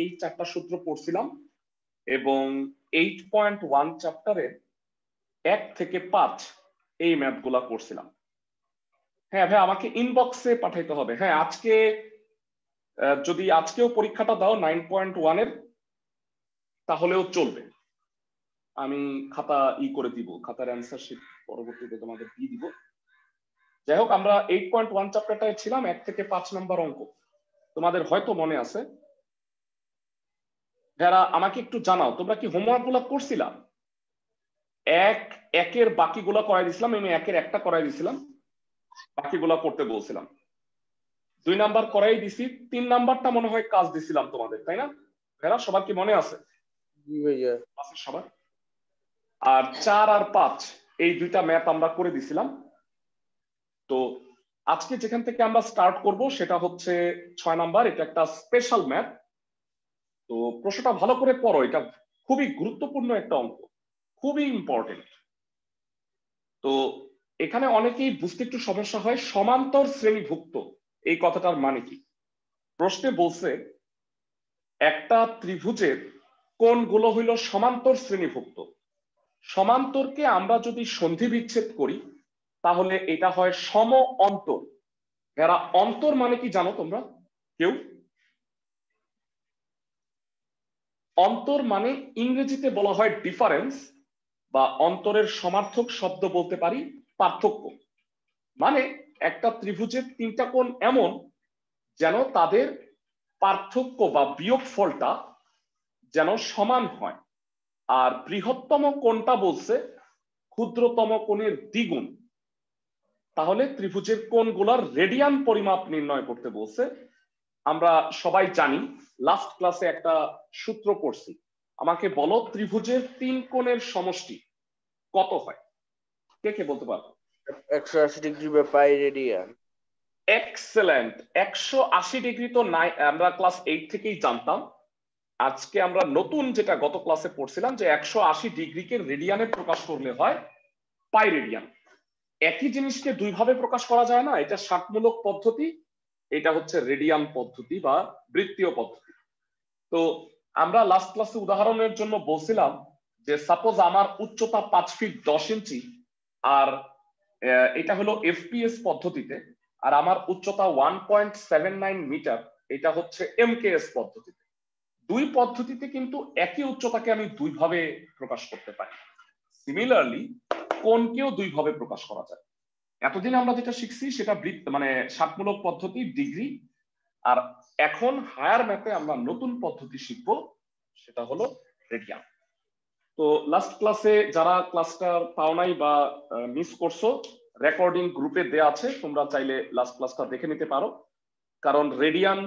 এই 4টা সূত্র পড়ছিলাম এবং 8.1 চ্যাপ্টারের 1 থেকে 5 এই ম্যাথগুলা করছিলাম। হ্যাঁ ভাই, আমাকে ইনবক্সে পাঠাইতে হবে। হ্যাঁ, আজকে যদি আজকেও পরীক্ষাটা দাও 9.1 এর, তাহলেও চলবে। আমি খাতা করে দিব, খাতার অ্যান্সার শিট পরবর্তীতে তোমাদের দিয়ে দিব। যাই হোক, আমরা 8.1 চ্যাপ্টারটায় ছিলাম 1 থেকে 5 নম্বর অঙ্ক। তোমাদের হয়তো মনে আছে। যারা আমাকে একটু জানাও, তোমরা কি হোমওয়ার্ক গুলা করছিলা? একের বাকিগুলা করাই দিছিলাম, আমি একের একটা করাই দিছিলাম, বাকিগুলা করতে বলছিলাম। 2 নাম্বার করাই দিছি, 3 নাম্বারটা মনে হয় কাজ দিছিলাম তোমাদের, তাই না? এরা সবার কি মনে আছে? জি ভাইয়া। সবার। আর 4 আর 5 এই দুইটা ম্যাথ আমরা করে দিছিলাম। তো আজকে যেখান থেকে আমরা স্টার্ট করব সেটা হচ্ছে 6 নাম্বার। এটা একটা স্পেশাল ম্যাথ। তো প্রশ্নটা ভালো করে পড়ো, এটা খুবই গুরুত্বপূর্ণ একটা অঙ্ক, খুবই ইম্পর্টেন্ট। তো এখানে অনেকেই বুঝতে একটু সমস্যা হয়, সমান্তর শ্রেণীভুক্ত এই কথাটার মানে কি। প্রশ্নে বলছে একটা ত্রিভুজের কোণগুলো হইল সমান্তর শ্রেণীভুক্ত। সমান্তরকে আমরা যদি সন্ধি বিচ্ছেদ করি তাহলে এটা হয় সম অন্তর। এরা অন্তর মানে কি জানো তোমরা কেউ? অন্তর মানে ইংরেজিতে বলা হয় ডিফারেন্স, বা অন্তরের সমার্থক শব্দ বলতে পারি পার্থক্য। মানে একটা ত্রিভুজের 3টা কোণ এমন যেন তাদের পার্থক্য বা বিয়োগফলটা যেন সমান হয়। আর বৃহত্তম কোণটা বলছে ক্ষুদ্রতম কোণের দ্বিগুণ। তাহলে ত্রিভুজের কোণগুলোর রেডিয়ান পরিমাপ নির্ণয় করতে বলছে। আমরা সবাই জানি, লাস্ট ক্লাসে একটা সূত্র পড়ছি। আমাকে বলো ত্রিভুজের 3 কোণের সমষ্টি কত হয়? কে কে বলতে পারো? 180 degree by pi radian. Excellent. 180 degree তো নাই, আমরা ক্লাস 8 থেকেই জানতাম। আজকে আমরা নতুন যেটা গত ক্লাসে পড়ছিলাম যে 180 ডিগ্রিকে রেডিয়ানে প্রকাশ করলে হয় পাই রেডিয়ান। একই জিনিসকে দুই ভাবে প্রকাশ করা যায় না, এটা ষাটমূলক পদ্ধতি, এটা হচ্ছে রেডিয়ান পদ্ধতি বা বৃত্তীয় পদ্ধতি। তো আমরা লাস্ট ক্লাসে উদাহরণের জন্য বলছিলাম যে সাপোজ আমার উচ্চতা 5 ফিট 10 ইঞ্চি, আর এটা হলো এফপিএস পদ্ধতিতে, আর আমার উচ্চতা 1.79 মিটার, এটা হচ্ছে এমকেএস পদ্ধতিতে। দুই পদ্ধতিতে কিন্তু একই উচ্চতাকে আমি দুই ভাবে প্রকাশ করতে পারি। সিমিলারলি কোণকেও দুই ভাবে প্রকাশ করা যায়। এতদিন আমরা যেটা শিখছি সেটা মানে ষাটমূলক পদ্ধতি ডিগ্রি, আর এখন হায়ার ম্যাথে আমরা নতুন পদ্ধতি শিখব, সেটা হলো রেডিয়ান। তো লাস্ট ক্লাসে যারা ক্লাসটা পাও নাই বা মিস করছো, রেকর্ডিং গ্রুপে দেয়া আছে, তোমরা চাইলে লাস্ট ক্লাসটা দেখে নিতে পারো। কারণ রেডিয়ান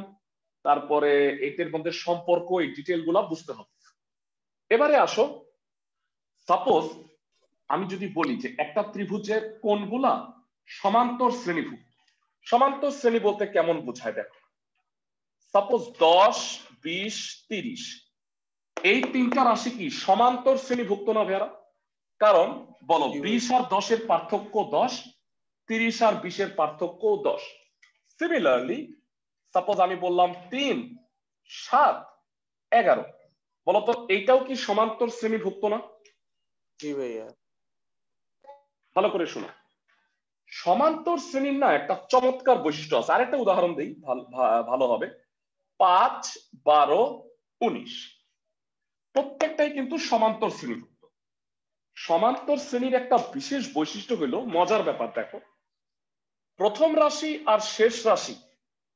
তারপরে এটার মধ্যে সম্পর্ক, এই ডিটেল গুলা বুঝতে হবে। এবারে আসো, সাপোজ আমি যদি বলি যে একটা ত্রিভুজের কোণগুলা সমান্তর শ্রেণীভুক্ত। সমান্তর শ্রেণী বলতে কেমন বোঝায় দেখো। সাপোজ 10, 20, 30 এই 3টা রাশি কি সমান্তর শ্রেণীভুক্ত না ভাইয়ারা? কারণ বলো 20 আর 10 এর পার্থক্য 10, 30 আর 20 এর পার্থক্য 10। সিমিলারলি সাপোজ আমি বললাম 3, 7, 11, বলতো এইটাও কি সমান্তর শ্রেণীভুক্ত না? জি ভাইয়া। ভালো করে শোনো, সমান্তর শ্রেণীর না একটা চমৎকার বৈশিষ্ট্য আছে। আরেকটা উদাহরণ দিই, ভালো হবে। 5, 12, 19 প্রত্যেকটাই কিন্তু সমান্তর শ্রেণীভুক্ত। সমান্তর শ্রেণীর একটা বিশেষ বৈশিষ্ট্য হলো, মজার ব্যাপার দেখো, প্রথম রাশি আর শেষ রাশি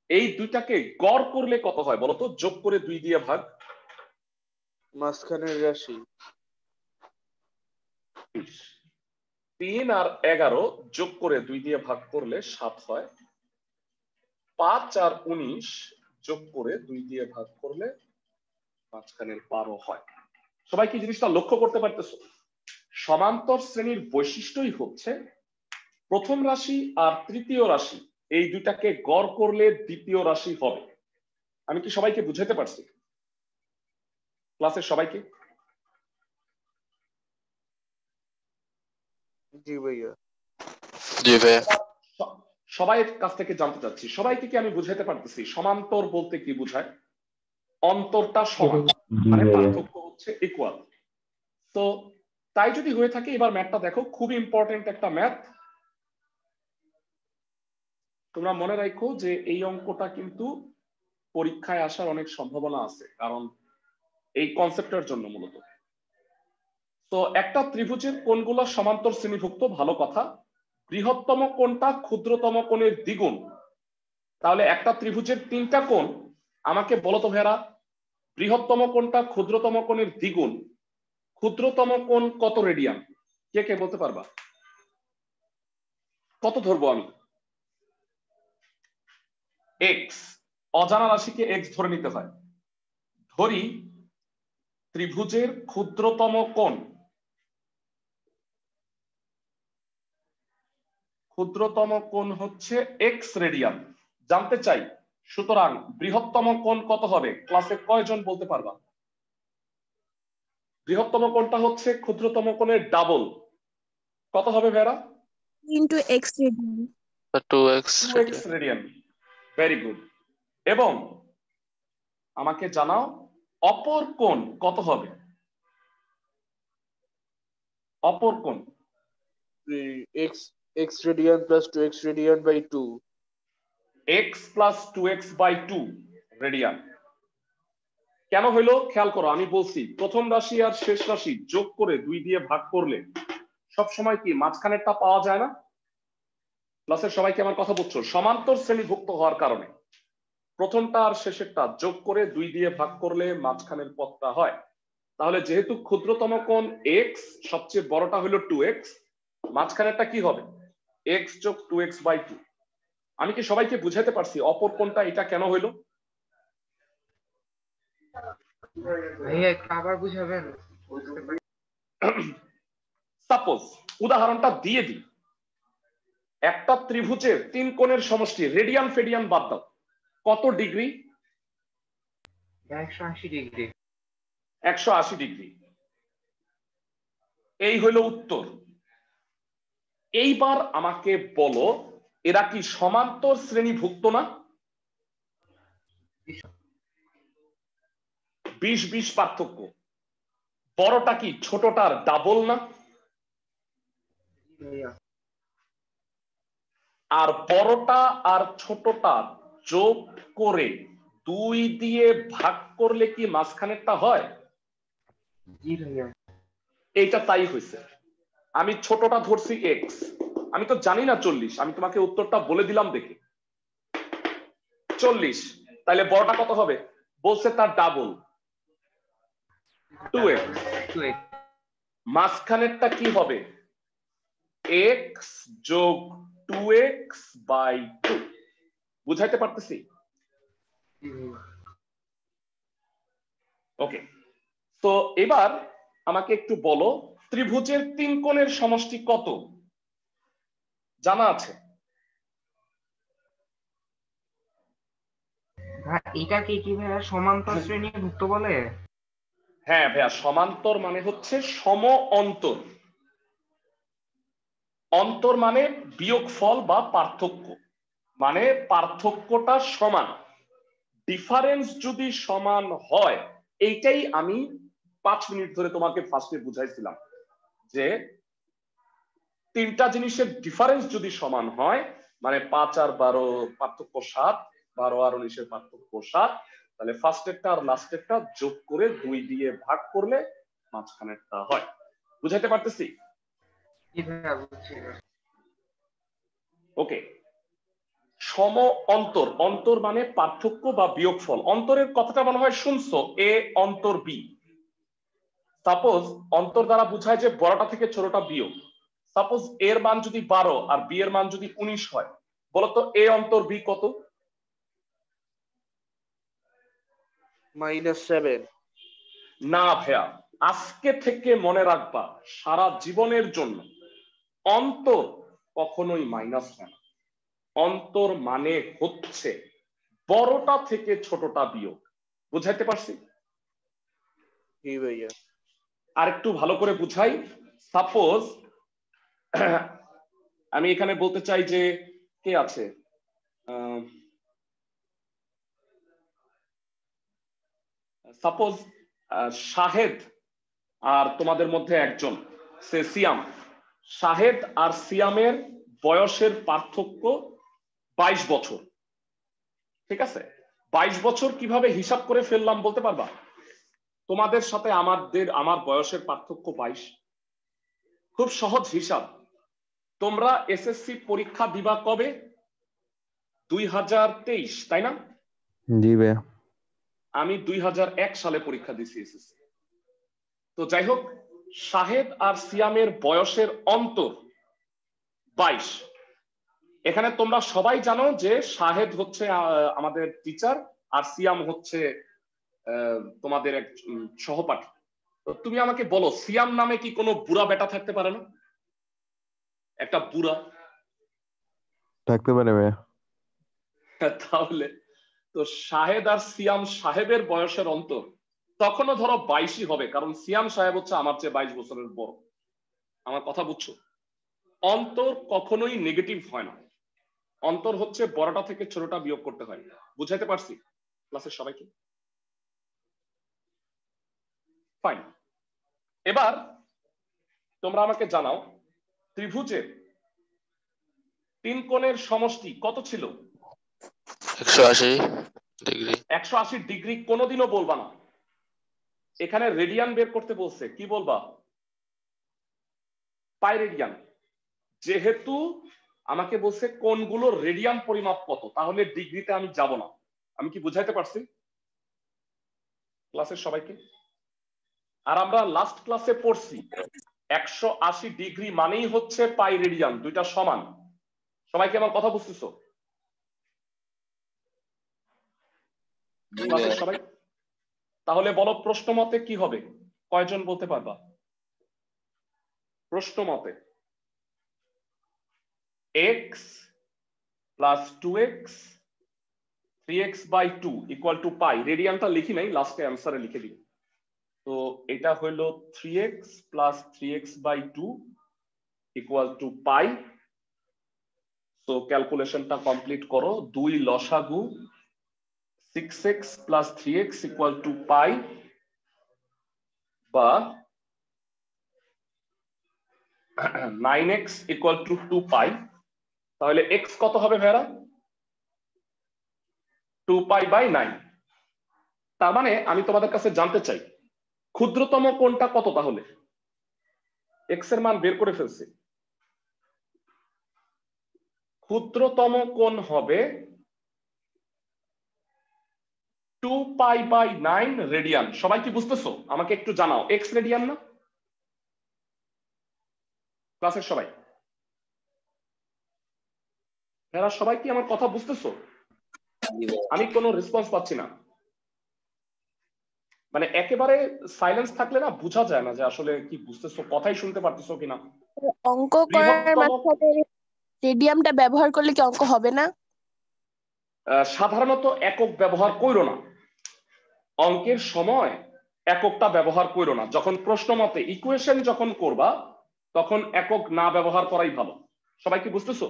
এই দুইটাকে গড় করলে কত হয় বলতো? যোগ করে 2 দিয়ে ভাগ। মাঝখানের রাশি 3 আর 11 যোগ করে 2 দিয়ে ভাগ করলে 7 হয়। 5 আর 19 যোগ করে 2 দিয়ে ভাগ করলে মাঝখানের 12 হয়। সবাই কি জিনিসটা লক্ষ্য করতে পারতেছো? সমান্তর শ্রেণীর বৈশিষ্ট্যই হচ্ছে প্রথম রাশি আর তৃতীয় রাশি এই দুটাকে গড় করলে দ্বিতীয় রাশি হবে। আমি কি সবাইকে বুঝাতে পারছি? ক্লাসের সবাইকে? জি ভাইয়া। জি ভাইয়া। সবাই কাছ থেকে জানতে চাচ্ছি, সবাইকে কি আমি বুঝাতে পারতেছি সমান্তর বলতে কি বোঝায়? অন্তরটা সমান, মানে পার্থক্য হচ্ছে ইকুয়াল। তো তাই যদি হয়ে থাকে, এবার ম্যাথটা দেখো, খুবই ইম্পর্টেন্ট একটা ম্যাথ। তোমরা মনে রাখো যে এই অঙ্কটা কিন্তু পরীক্ষায় আসার অনেক সম্ভাবনা আছে, কারণ এই কনসেপ্টের জন্য মূলত। তো একটা ত্রিভুজের কোণগুলো সমান্তর শ্রেণীভুক্ত, ভালো কথা। বৃহত্তম কোণটা ক্ষুদ্রতম কোণের দ্বিগুণ। তাহলে একটা ত্রিভুজের 3টা কোণ, আমাকে বলো তো ভেরা, বৃহত্তম কোণটা ক্ষুদ্রতম কোণের দ্বিগুণ, ক্ষুদ্রতম কোণ কত রেডিয়ান? কে কে বলতে পারবা? কত ধরবো আমি? এক্স, অজানা রাশিকে এক্স ধরে নিতে হয়। ধরি ত্রিভুজের ক্ষুদ্রতম কোণ, ক্ষুদ্রতম কোণ হচ্ছে এক্স রেডিয়ান, জানতে চাই। সুতরাং বৃহত্তম কোণ কত হবে? ক্লাসে কয়জন বলতে পারবা? বৃহত্তম কোণটা হচ্ছে ক্ষুদ্রতম কোণের ডাবল। কত হবে ভেরা? into x radian. 2x 2x radian. Very good. এবং আমাকে জানাও অপর কোণ কত হবে? অপর কোণ x radian plus 2x radian by 2. x plus 2x by 2 radian. কেন হইলো খেয়াল করো, আমি বলছি প্রথম রাশি আর শেষ রাশি যোগ করে 2 দিয়ে ভাগ করলে সব সময় কি মাঝখানেরটা পাওয়া যায় না? ক্লাসের সবাইকে আমার কথা বুঝছো? সমান্তর শ্রেণীভুক্ত হওয়ার কারণে প্রথমটা আর শেষেরটা যোগ করে 2 দিয়ে ভাগ করলে মাঝখানের পদটা হয়। তাহলে যেহেতু ক্ষুদ্রতম কোণ x, সবচেয়ে বড়টা হলো 2x, মাঝখানেরটা কি হবে? x যোগ 2x বাই 2। আমি কি সবাইকে বুঝাতে পারছি অপর কোণটা এটা কেন হইলো? ভাইয়া একটু আবার বুঝাবেন? সাপোজ উদাহরণটা দিয়ে দিই, একটা ত্রিভুজের 3 কোণের সমষ্টি, রেডিয়ান ফেডিয়ান বাদ দাও, কত ডিগ্রি? 180 ডিগ্রি। 180 ডিগ্রি। এই হইল উত্তর। এইবার আমাকে বলো, এরা কি সমান্তর শ্রেণীভুক্ত না? 20-20 পার্থক্য। বড়টা কি ছোটটার ডাবল না? ভাইয়া আর বড়টা আর ছোটটা যোগ করে 2 দিয়ে ভাগ করলে কি মাঝখানেরটা হয়? জি ভাইয়া। এইটা তাই হয়েছে। আমি ছোটটা ধরছি এক্স, আমি তো জানি না 40, আমি তোমাকে উত্তরটা বলে দিলাম দেখে 40। তাহলে বড়টা কত হবে? বলছে তার ডাবল 2x। 2x। মাঝখানেরটা কি হবে? x যোগ 2x বাই 2। বুঝাইতে পারতেছি? জি ভাইয়া। ওকে। তো এবার আমাকে একটু বলো, ত্রিভুজের 3 কোণের সমষ্টি কত? জানা আছে? ভাই এটা কি ভাইয়া সমান্তর শ্রেণীভুক্ত বলে? হ্যাঁ ভাইয়া, সমান্তর মানে হচ্ছে সম অন্তর। অন্তর মানে বিয়োগফল বা পার্থক্য, মানে পার্থক্যটা সমান। ডিফারেন্স যদি সমান হয়, এইটাই আমি 5 মিনিট ধরে তোমাকে ফার্স্টে বুঝাইছিলাম, যে 3টা জিনিসের ডিফারেন্স যদি সমান হয়, মানে 5 আর 12 পার্থক্য 7, 12 আর 19 এর পার্থক্য 7, তাহলে ফার্স্টেরটা আর লাস্টেরটা যোগ করে 2 দিয়ে ভাগ করলে মাঝখানেরটা হয়। বুঝাইতে পারতেছি? জি ভাইয়া বুঝছি। ওকে। সম অন্তর, অন্তর মানে পার্থক্য বা বিয়োগফল। অন্তরের কথাটা মনে হয় শুনছো, এ অন্তর বি। সাপোজ অন্তর দ্বারা বুঝায় যে বড়টা থেকে ছোটটা বিয়োগ। সাপোজ এর মান যদি 12 আর বি এর মান যদি 19 হয়, বলতো এ অন্তর বি কত? -7. না ভাইয়া, আজকে থেকে মনে রাখবা সারা জীবনের জন্য, অন্তর কখনোই মাইনাস হয় না। অন্তর মানে হচ্ছে বড়টা থেকে ছোটটা বিয়োগ। বুঝাইতে পারছি? জি ভাইয়া। আর একটু ভালো করে বুঝাই। সাপোজ আমি এখানে বলতে চাই যে কে আছে, সাপোজ শাহেদ আর তোমাদের মধ্যে একজন সে সিয়াম, শাহেদ আর সিয়ামের বয়সের পার্থক্য 22 বছর, ঠিক আছে? 22 বছর কিভাবে হিসাব করে ফেললাম বলতে পারবা? তোমাদের সাথে আমার বয়সের পার্থক্য 22। খুব সহজ হিসাব। তোমরা এসএসসি পরীক্ষা দিবা কবে? 2023, তাই না? জি ভাইয়া। আমি 2001 সালে পরীক্ষা দিছি এসএসসি। তো যাই হোক, শাহেদ আর সিয়ামের বয়সের অন্তর 22। এখানে তোমরা সবাই জানো যে শাহেদ হচ্ছে আমাদের টিচার আর সিয়াম হচ্ছে তোমাদের এক সহপাঠী। তো তুমি আমাকে বলো, সিয়াম নামে কি কোনো বুড়া বেটা থাকতে পারে না? একটা বুড়া থাকতে পারে ভাইয়া। তাহলে তো শাহেদ আর সিয়াম সাহেবের বয়সের অন্তর তখনও ধরো 22ই হবে, কারণ সিয়াম সাহেব হচ্ছে আমার চেয়ে 22 বছরের বড়। আমার কথা বুঝছো? অন্তর কখনোই নেগেটিভ হয় না, অন্তর হচ্ছে বড়টা থেকে ছোটটা বিয়োগ করতে হয়। বুঝাইতে পারছি ক্লাসের সবাইকে? ফাইন। এবার তোমরা আমাকে জানাও, ত্রিভুজের 3 কোণের সমষ্টি কত ছিল? 180 ডিগ্রি। 180 ডিগ্রি কোনোদিনও বলবা না, এখানে রেডিয়ান বের করতে বলছে, কি বলবা? পাই রেডিয়ান। যেহেতু আমাকে বলছে কোণগুলোর রেডিয়ান পরিমাপ কত, তাহলে ডিগ্রিতে আমি যাব না। আমি কি বুঝাইতে পারছি ক্লাসের সবাইকে? আর আমরা লাস্ট ক্লাসে পড়ছি 180 ডিগ্রি মানেই হচ্ছে পাই রেডিয়ান, দুইটা সমান। সবাইকে আমার কথা বুঝতেছো ক্লাসের সবাই? তাহলে বলো প্রশ্ন মতে কি হবে, কয়জন বলতে পারবা? প্রশ্ন মতে x plus 2x 3x/2 equal to pi. রেডিয়ানটা লিখি নাই, লাস্টে অ্যান্সারে লিখে দিই। তো এটা হলো 3x plus 3x/2 equal to পাই। তো ক্যালকুলেশনটা কমপ্লিট করো। 2 লসাগু 6x plus 3x equal to পাই, বা 9x ইকুয়াল টু 2 পাই। তাহলে x কত হবে ভাইরা? 2 পাই বাই 9। তার মানে আমি তোমাদের কাছে জানতে চাই ক্ষুদ্রতম কোণটা কত? তাহলে x এর মান বের করে ফেলছি। ক্ষুদ্রতম কোণ হবে 2 পাই বাই 9 রেডিয়ান। সবাই কি বুঝতেছো? আমাকে একটু জানাও, x রেডিয়ান না ক্লাসের সবাই? এরা সবাই কি আমার কথা বুঝতেছো? আমি কোনো রেসপন্স পাচ্ছি না, মানে একেবারে সাইলেন্স থাকলে না বোঝা যায় না যে আসলে কি বুঝতেছো, কথাই শুনতে পারতেছো কিনা। অঙ্ক করার মাধ্যমে রেডিয়ামটা ব্যবহার করলে কি অঙ্ক হবে না? সাধারণত একক ব্যবহার কইরো না, অঙ্কের সময় এককটা ব্যবহার কইরো না। যখন প্রশ্ন মতে ইকুয়েশন যখন করবা তখন একক না ব্যবহার করাই ভালো। সবাই কি বুঝতেছো?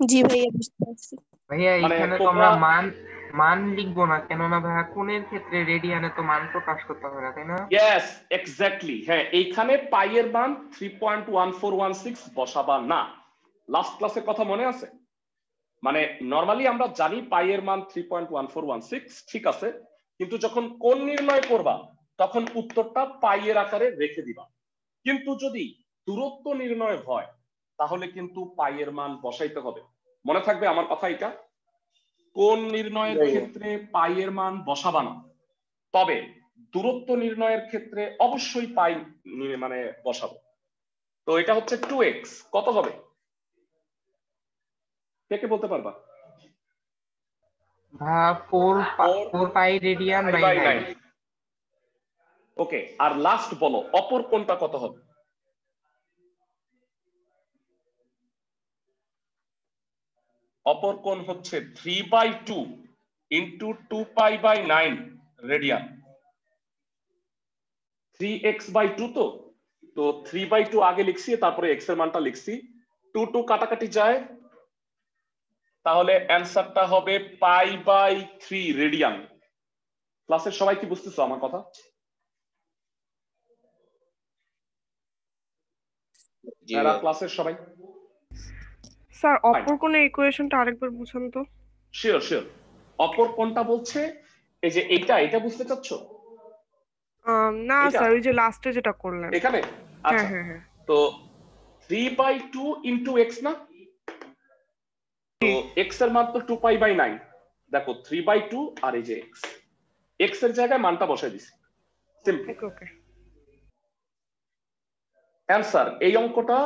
জি ভাইয়া, বুঝতে পারছি। ভাইয়া মানে এখানে তো আমরা মান লিখবো না, কেননা ভাইয়া কোণের ক্ষেত্রে রেডিয়ানে তো মান প্রকাশ করতে হবে না, তাই না? Yes, exactly. হ্যাঁ, এইখানে পাই এর মান 3.1416 বসাবা না। লাস্ট ক্লাসের কথা মনে আছে? মানে নরমালি আমরা জানি পাই এর মান 3.1416, ঠিক আছে, কিন্তু যখন কোণ নির্ণয় করবা তখন উত্তরটা পাই এর আকারে রেখে দিবা। কিন্তু যদি দূরত্ব নির্ণয় হয় তাহলে কিন্তু পাই এর মান বসাইতে হবে। মনে থাকবে আমার কথা এটা? কোণ নির্ণয়ের ক্ষেত্রে পাই এর মান বসাবা না, তবে দূরত্ব নির্ণয়ের ক্ষেত্রে অবশ্যই পাই মানে বসাবো। তো এটা হচ্ছে 2x, কত হবে কে বলতে পারবা? ভাইয়া 4 পাই রেডিয়ান বাই 9। ওকে, আর লাস্ট বলো অপর কোণটা কত হবে? অপর কোণ হচ্ছে 3/2 into 2 pi by 9 radian. 3x/2 তো 3/2 আগে লিখছি, তারপরে x এর মানটা লিখছি। 2 2 কাটাকাটি যায়, তাহলে অ্যান্সারটা হবে পাই বাই 3 রেডিয়ান। ক্লাসের সবাই কি বুঝতেছো আমার কথা? জি এরা ভাইয়া। ক্লাসের সবাই স্যার অপর কোন ইকুয়েশনটা আরেকবার বুঝান তো। Sure sure. অপর কোনটা বলছে? এই যে এটা বুঝতে চাচ্ছ? না এটা? স্যার ওই যে লাস্টে যেটা করলেন। এখানে হ্যাঁ আচ্ছা, হ্যাঁ হ্যাঁ। তো 3/2 ইন্টু এক্স না, তো এক্স এর মান তো 2π/9। দেখো 3/2 আর এই যে এক্স, এক্স এর জায়গায় মানটা বসাই দিছি সিম্পল ওকে ওকে। অ্যান্সার। এই অঙ্কটা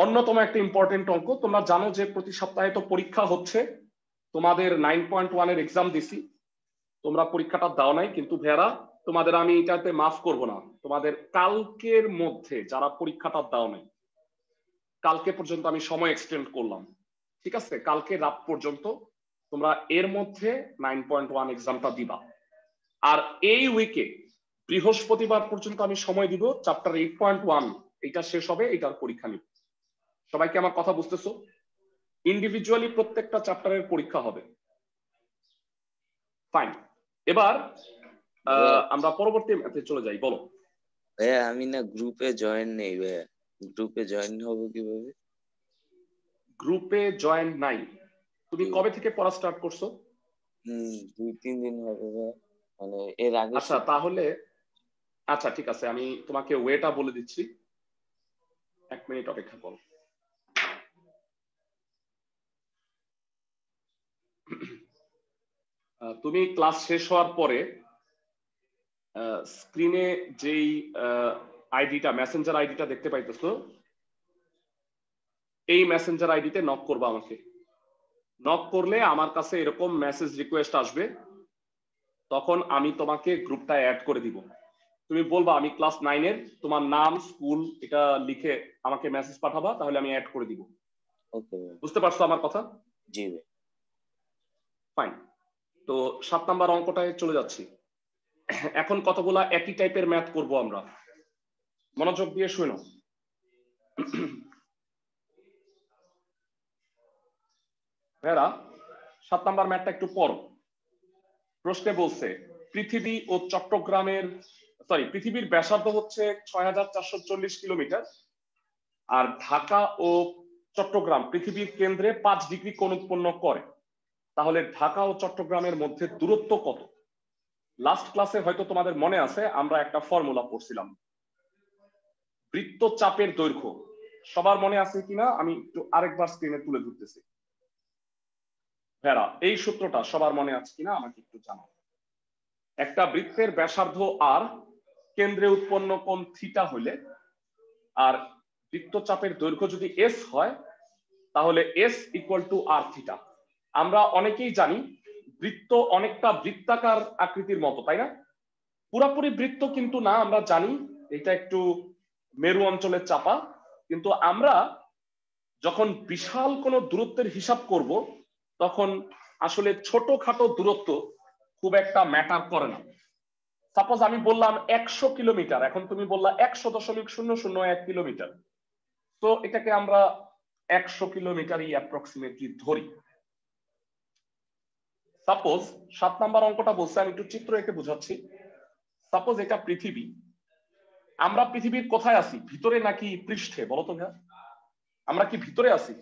অন্যতম একটা ইম্পর্টেন্ট অঙ্ক। তোমরা জানো যে প্রতি সপ্তাহে তো পরীক্ষা হচ্ছে, তোমাদের 9.1 এর এক্সাম দিছি, তোমরা পরীক্ষাটা দাও নাই, কিন্তু ভেরা তোমাদের আমি এটাতে মাফ করব না। তোমাদের কালকের মধ্যে যারা পরীক্ষাটা দাও নাই, কালকে পর্যন্ত আমি সময় এক্সটেন্ড করলাম, ঠিক আছে? কালকে রাত পর্যন্ত তোমরা এর মধ্যে 9.1 এক্সামটা দিবা। আর এই উইকে বৃহস্পতিবার পর্যন্ত আমি সময় দিব, চ্যাপ্টার 8.1 এটা শেষ হবে, এটার পরীক্ষা নিব। সবাইকে আমার কথা বুঝতেছো? ইন্ডিভিজুয়ালি প্রত্যেকটা চ্যাপ্টারের পরীক্ষা হবে। ফাইন, এবার আমরা পরবর্তী চলে যাই। বলো ভাইয়া, আমি না গ্রুপে জয়েন নেই ভাইয়া, গ্রুপে জয়েন হব কিভাবে? গ্রুপে জয়েন নাই? তুমি কবে থেকে পড়া স্টার্ট করছো? 2-3 দিন হবে ভাইয়া, মানে এর আগে। আচ্ছা তাহলে আচ্ছা ঠিক আছে, আমি তোমাকে ওয়েটা বলে দিচ্ছি, 1 মিনিট অপেক্ষা করো। তুমি ক্লাস শেষ হওয়ার পরে স্ক্রিনে যেই আইডিটা, মেসেঞ্জার আইডিটা দেখতে পাইতেছো, এই মেসেঞ্জার আইডিতে নক করবা আমাকে। নক করলে আমার কাছে এরকম মেসেজ রিকোয়েস্ট আসবে, তখন আমি তোমাকে গ্রুপটা অ্যাড করে দিব। তুমি বলবা আমি ক্লাস 9 এর, তোমার নাম স্কুল এটা লিখে আমাকে মেসেজ পাঠাবা, তাহলে আমি অ্যাড করে দিব। ওকে, বুঝতে পারছো আমার কথা? জি ভাই। ফাইন, তো 7 নাম্বার অঙ্কটায় চলে যাচ্ছি। এখন কতগুলা একই টাইপের ম্যাথ করব আমরা, মনোযোগ দিয়ে শুনো। ভাইরা 7 নাম্বার ম্যাথটা একটু পড়ো। প্রশ্নে বলছে পৃথিবী ও চট্টগ্রামের পৃথিবীর ব্যাসার্ধ হচ্ছে 6440 কিলোমিটার, আর ঢাকা ও চট্টগ্রাম পৃথিবীর কেন্দ্রে 5 ডিগ্রি কোণ উৎপন্ন করে। তাহলে ঢাকা ও চট্টগ্রামের মধ্যে দূরত্ব কত? লাস্ট ক্লাসে হয়তো তোমাদের মনে আছে, আমরা একটা ফর্মুলা পড়ছিলাম, বৃত্তচাপের দৈর্ঘ্য। সবার মনে আছে কিনা আমি একটু আরেকবার স্ক্রিনে তুলে ধরতেছি। ভেরা, এই সূত্রটা সবার মনে আছে কিনা আমাকে একটু জানাও। একটা বৃত্তের ব্যাসার্ধ আর, কেন্দ্রে উৎপন্ন কোণ থিটা হইলে, আর বৃত্তচাপের দৈর্ঘ্য যদি এস হয়, তাহলে S equal to R theta. আমরা অনেকেই জানি বৃত্ত অনেকটা বৃত্তাকার আকৃতির মতো, তাই না? পুরাপুরি বৃত্ত কিন্তু না, আমরা জানি এটা একটু মেরু অঞ্চলের চাপা। কিন্তু আমরা যখন বিশাল কোনো দূরত্বের হিসাব করব, তখন আসলে ছোটখাটো দূরত্ব খুব একটা ম্যাটার করে না। সাপোজ আমি বললাম 100 কিলোমিটার, এখন তুমি বললা 100.001 কিলোমিটার, তো এটাকে আমরা 100 কিলোমিটারই অ্যাপ্রক্সিমেটলি ধরি। সাপোজ 7 নাম্বার অঙ্কটা বলছে, আমি একটু চিত্র এঁকে বোঝাচ্ছি। সাপোজ এটা পৃথিবী, আমরা পৃথিবীর কোথায় আছি, ভিতরে নাকি পৃষ্ঠে? বলো তো ভাই, আমরা কি ভিতরে আছি?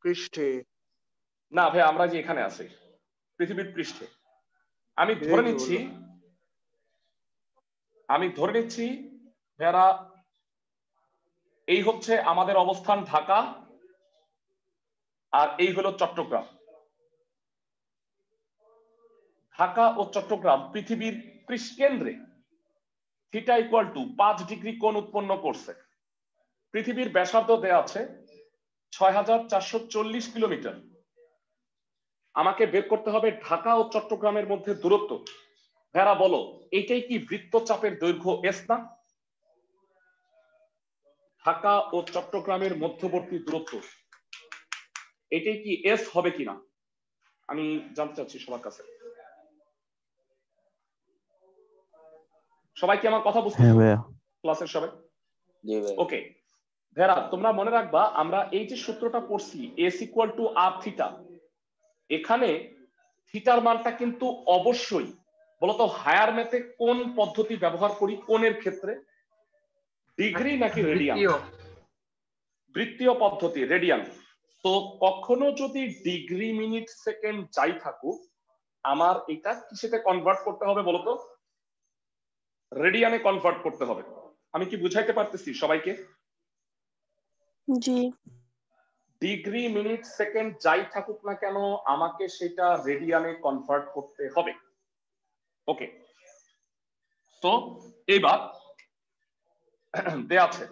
পৃষ্ঠে। না ভাই, আমরা যে এখানে আছি পৃথিবীর পৃষ্ঠে। আমি ধরে নিচ্ছি ভাইরা, এই হচ্ছে আমাদের অবস্থান ঢাকা, আর এই হলো চট্টগ্রাম। ঢাকা ও চট্টগ্রাম পৃথিবীর পৃষ্ঠকেন্দ্রে থিটা ইকুয়াল টু 5 ডিগ্রি কোণ উৎপন্ন করছে। পৃথিবীর ব্যাসার্ধ দেয়া আছে 6440 কিলোমিটার। আমাকে বের করতে হবে ঢাকা ও চট্টগ্রামের মধ্যে দূরত্ব। ভেরা বলো, এটাই কি বৃত্তচাপের দৈর্ঘ্য এস না? ঢাকা ও চট্টগ্রামের মধ্যবর্তী দূরত্ব, এটাই কি এস হবে কিনা আমি জানতে চাচ্ছি সবার কাছে। সবাই কি আমার কথা বুঝতে? হ্যাঁ ভাইয়া। ক্লাসের সবাই? জি ভাই। ওকে ভেরা, তোমরা মনে রাখবা আমরা এই যে সূত্রটা পড়ছি S equal to R theta, এখানে থিটার মানটা কিন্তু অবশ্যই, বলতো হায়ার ম্যাথে কোন পদ্ধতি ব্যবহার করি কোণের ক্ষেত্রে, ডিগ্রি নাকি রেডিয়ান? দ্বিতীয়। বৃত্তীয় পদ্ধতি, রেডিয়ান। তো কখনো যদি ডিগ্রি মিনিট সেকেন্ড যাই থাকুক, আমার এটা কিসেতে কনভার্ট করতে হবে বলতো? রেডিয়ানে কনভার্ট করতে হবে। আমি কি বুঝাইতে পারতেছি সবাইকে? জি। ডিগ্রি মিনিট সেকেন্ড যাই থাকুক না কেন আমাকে সেটা রেডিয়ানে কনভার্ট করতে হবে। ওকে, তো এবার দেয়া আছে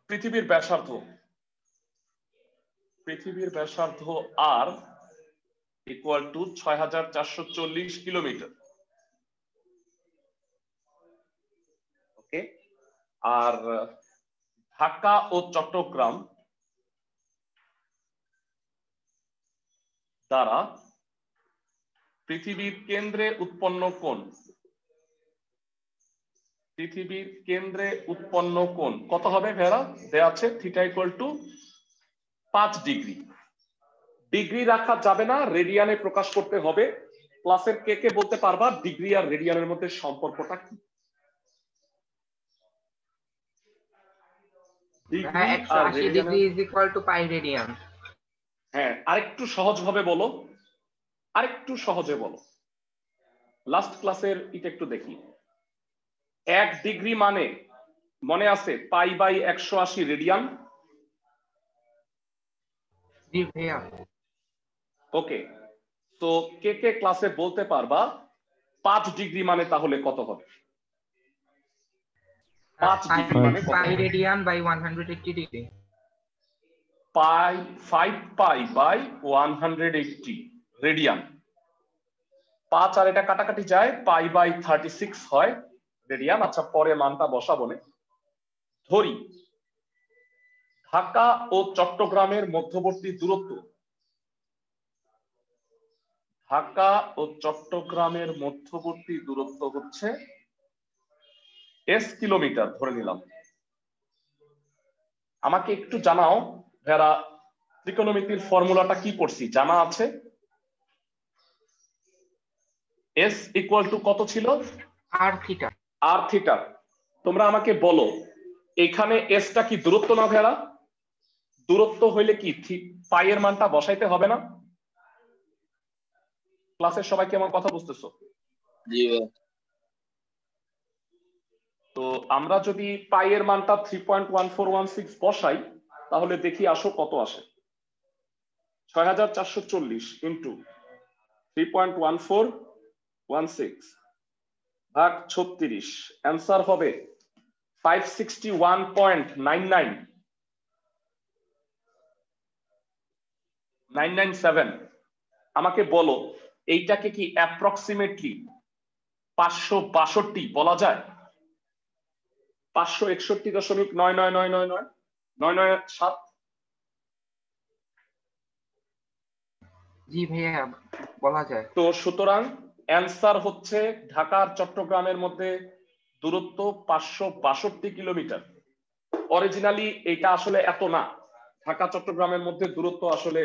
পৃথিবীর ব্যাসার্ধ, আর ইকুয়াল টু ৬৪৪০ কিলোমিটার। ওকে, আর ঢাকা ও চট্টগ্রাম দ্বারা পৃথিবীর কেন্দ্রে উৎপন্ন কোণ, পৃথিবীর কেন্দ্রে উৎপন্ন কোণ কত হবে ভেরা? দেয়া আছে theta equal two 5 degree. Degree রাখা যাবে না, রেডিয়ানে প্রকাশ করতে হবে। ক্লাসের কে কে বলতে পারবা ডিগ্রি আর রেডিয়ানের মধ্যে সম্পর্কটা কি? হ্যাঁ, 180 degree is equal to pi radian. হ্যাঁ, আরেকটু সহজ ভাবে বলো, আরেকটু সহজে বলো। লাস্ট ক্লাসের এটা একটু দেখি। 1 ডিগ্রি মানে মনে আছে পাই বাই 180 রেডিয়ান। জি ভাইয়া। ওকে, তো কে কে ক্লাসে বলতে পারবা 5 ডিগ্রি মানে তাহলে কত হবে? 5 ডিগ্রি মানে pi radian by 180 degree. Pi 5 pi by 180 radian. 5 আর এটা কাটাকাটি যায়, পাই বাই 36 হয় রেডিয়ান। আচ্ছা, পরে মানটা বসাবো না। ধরি ঢাকা ও চট্টগ্রামের মধ্যবর্তী দূরত্ব, ঢাকা ও চট্টগ্রামের মধ্যবর্তী দূরত্ব হচ্ছে এস কিলোমিটার ধরে নিলাম। আমাকে একটু জানাও ভেরা, ত্রিকোণমিতির ফর্মুলাটা কি পড়ছি জানা আছে? এস ইকুয়াল টু কত ছিল? আর থিটা। আর থিটা। তোমরা আমাকে বলো এখানে এসটা কি দূরত্ব না ভেরা? দূরত্ব হইলে কি পাই এর মানটা বসাইতে হবে না? ক্লাসের সবাই কি আমার কথা বুঝতেছো? জি ভাই। তো আমরা যদি পাই এর মানটা 3.1416 বসাই তাহলে দেখি আসো কত আসে। ৬৪৪০ ইন্টু 3.1416 ভাগ 36, অ্যান্সার হবে 561.997। আমাকে বলো এইটাকে কি অ্যাপ্রক্সিমেটলি 562 বলা যায়? 561.999999997। জি ভাইয়া, বলা যায়। তো সুতরাং অ্যান্সার হচ্ছে ঢাকা আর চট্টগ্রামের মধ্যে দূরত্ব 562 কিলোমিটার। অরিজিনালি এটা আসলে এত না, ঢাকা চট্টগ্রামের মধ্যে দূরত্ব আসলে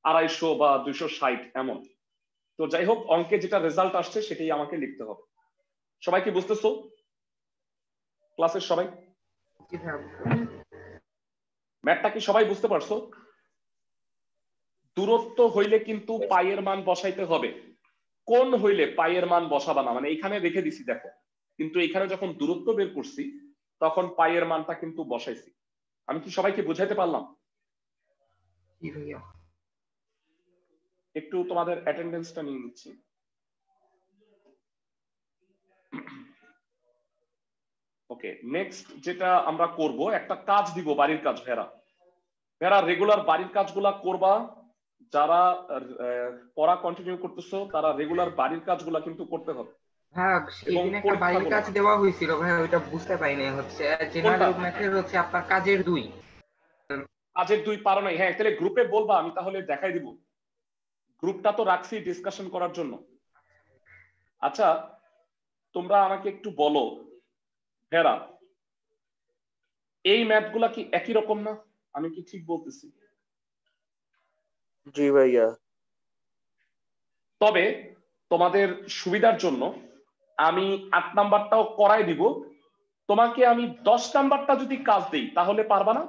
250 বা 260 এমন। তো যাই হোক, অঙ্কে যেটা রেজাল্ট আসছে সেটাই আমাকে লিখতে হবে। সবাই কি বুঝতেছো? ক্লাসের সবাই জি ভাইয়া। ম্যাথটা কি সবাই বুঝতে পারছো? দূরত্ব হইলে কিন্তু পাইয়ের মান বসাইতে হবে, কোন হইলে পাইয়ের মান বসাবা না। মানে এখানে রেখে দিছি দেখো, কিন্তু এখানে যখন দূরত্ব বের করছি তখন পাইয়ের মানটা কিন্তু বসাইছি। আমি কি সবাইকে বুঝাইতে পারলাম? জি ভাইয়া। একটু তোমাদের অ্যাটেন্ডেন্সটা নিয়ে নিচ্ছি। ওকে, নেক্সট যেটা আমরা করব, একটা কাজ দিব, বাড়ির কাজ। ভেরা রেগুলার বাড়ির কাজগুলা করবা। যারা পড়া কন্টিনিউ করতেছো তারা রেগুলার বাড়ির কাজগুলা কিন্তু করতে হবে। হ্যাঁ, সেদিন একটা বাড়ির কাজ দেওয়া হয়েছিল ভাই, ওইটা বুঝতে পারিনি। হচ্ছে জেনারেল ম্যাথের হচ্ছে আপনার কাজের 2। কাজের 2 পারো নাই? হ্যাঁ, তাহলে গ্রুপে বলবা, আমি তাহলে দেখাই দিব। গ্রুপটা তো রাখছি ডিসকাশন করার জন্য। আচ্ছা, তোমরা আমাকে একটু বলো ভেরা, এই ম্যাথগুলা কি একই রকম না? আমি কি ঠিক বলতেছি? জি ভাইয়া। তবে তোমাদের সুবিধার জন্য আমি 8 নাম্বারটাও করাই দিব। তোমাকে আমি 10 নাম্বারটা যদি কাজ দেই তাহলে পারবা না?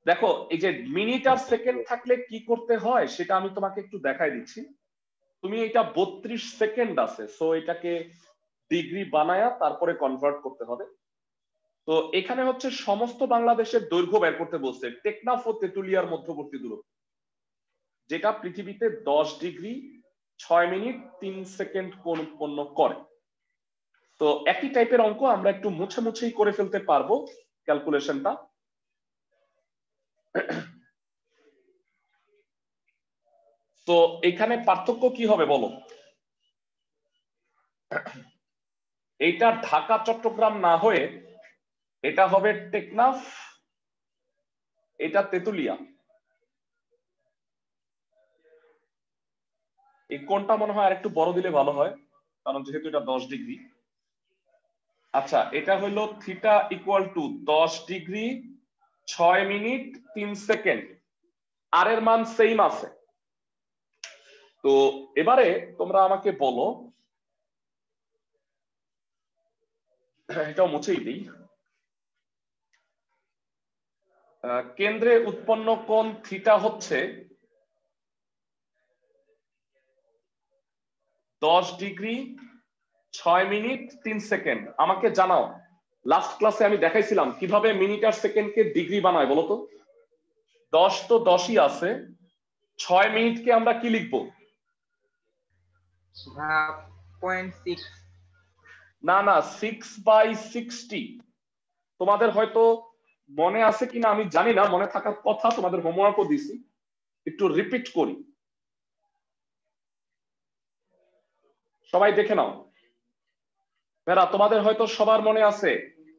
দেখো এই যে মিনিট আর সেকেন্ড থাকলে কি করতে হয় সেটা আমি তোমাকে একটু দেখাই দিচ্ছি। তুমি এটা 32 সেকেন্ড আছে, সো এটাকে ডিগ্রি বানায়া তারপরে কনভার্ট করতে হবে। তো এখানে হচ্ছে সমস্ত বাংলাদেশের দৈর্ঘ্য বের করতে বলছে, টেকনাফ ও তেতুলিয়ার মধ্যবর্তী দূরত্ব, যেটা পৃথিবীতে 10 ডিগ্রি 6 মিনিট 3 সেকেন্ড কোণ উৎপন্ন করে। তো একই টাইপের অঙ্ক আমরা একটু মুছে মুছেই করে ফেলতে পারবো ক্যালকুলেশনটা। তো এখানে পার্থক্য কি হবে বলো? এইটা ঢাকা চট্টগ্রাম না হয়ে এটা হবে টেকনাফ, এটা তেতুলিয়া। এই কোণটা মনে হয় আরেকটু বড় দিলে ভালো হয়, কারণ যেহেতু এটা 10 ডিগ্রি। আচ্ছা, এটা হলো theta equal to 10 degree 6 minute 3 second. আর এর মান সেম আছে। তো এবারে তোমরা আমাকে বলো, এটাও মুছেই দিই, কেন্দ্রে উৎপন্ন কোণ থিটা হচ্ছে 10 ডিগ্রি 6 মিনিট 3 সেকেন্ড। আমাকে জানাও, লাস্ট ক্লাসে আমি দেখাইছিলাম কিভাবে মিনিট আর সেকেন্ডকে ডিগ্রি বানায় বলো তো? 10 তো 10ই আছে, 6 মিনিটকে আমরা কি লিখবো? 0.6। না না, 6/60। তোমাদের হয়তো মনে আছে কিনা আমি জানি না, মনে থাকার কথা, তোমাদের হোমওয়ার্কও দিছি, একটু রিপিট করি, সবাই দেখে নাও। বেরা, তোমাদের হয়তো সবার মনে আছে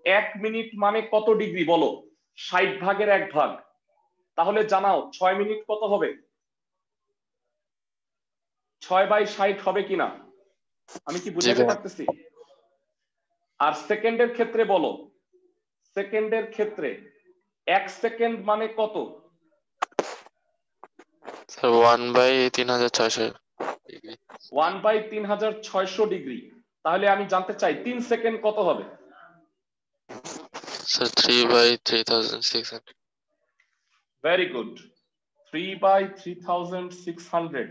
1 মিনিট মানে কত ডিগ্রি বলো? 60 ভাগের 1 ভাগ। তাহলে জানাও 6 মিনিট কত হবে? 6/60 হবে কিনা? আমি কি বুঝাতে পারতেছি? আর সেকেন্ডের ক্ষেত্রে বলো, সেকেন্ডের ক্ষেত্রে 1 সেকেন্ড মানে কত? 1/3600 ডিগ্রি। 1/3600 ডিগ্রি। তাহলে আমি জানতে চাই 3 সেকেন্ড কত হবে? স্যার 3/3600। Very good, 3/3600।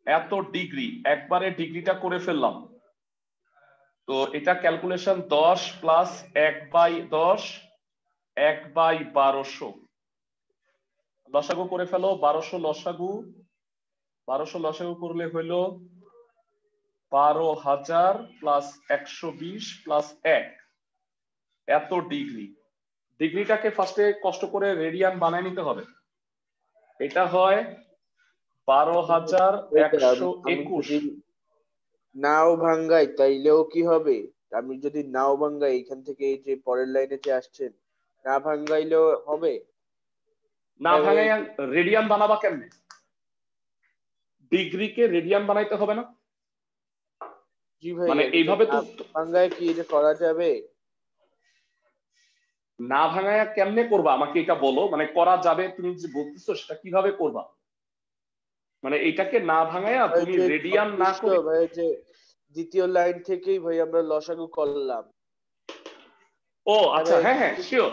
এত ডিগ্রি, একবারে ডিগ্রিটা করে ফেললাম। তো এটা ক্যালকুলেশন 10 প্লাস 1/10 1/1200। লসাগু করে ফেলো, 1200 লসাগু, 1200 লসাগু করলে হইল 12,000 প্লাস 120 প্লাস 1। এত ডিগ্রি। ডিগ্রিটাকে ফার্স্টে কষ্ট করে রেডিয়ান বানায় নিতে হবে। এটা হয় 12,121। নাও ভাঙ্গাই তাইলেও কি হবে? আমি যদি নাও ভাঙ্গাই এখান থেকে এই যে পরের লাইনে যে আসছেন, না ভাঙ্গাইলেও হবে? না ভাঙায় রেডিয়ান বানাবা কেমনে? ডিগ্রিকে রেডিয়ান বানাইতে হবে না? জি ভাই, মানে এইভাবে তো ভাঙ্গায় কি এটা করা যাবে? না ভাঙায়া কেমনে করবা আমাকে এটা বলো, মানে করা যাবে তুমি যে বলতেছো সেটা কিভাবে করবা? মানে এটাকে না ভাঙায়া তুমি রেডিয়ান না করে ভাই যে দ্বিতীয় লাইন থেকেই ভাই আমরা লসাগু করলাম। ও আচ্ছা, হ্যাঁ হ্যাঁ শিওর,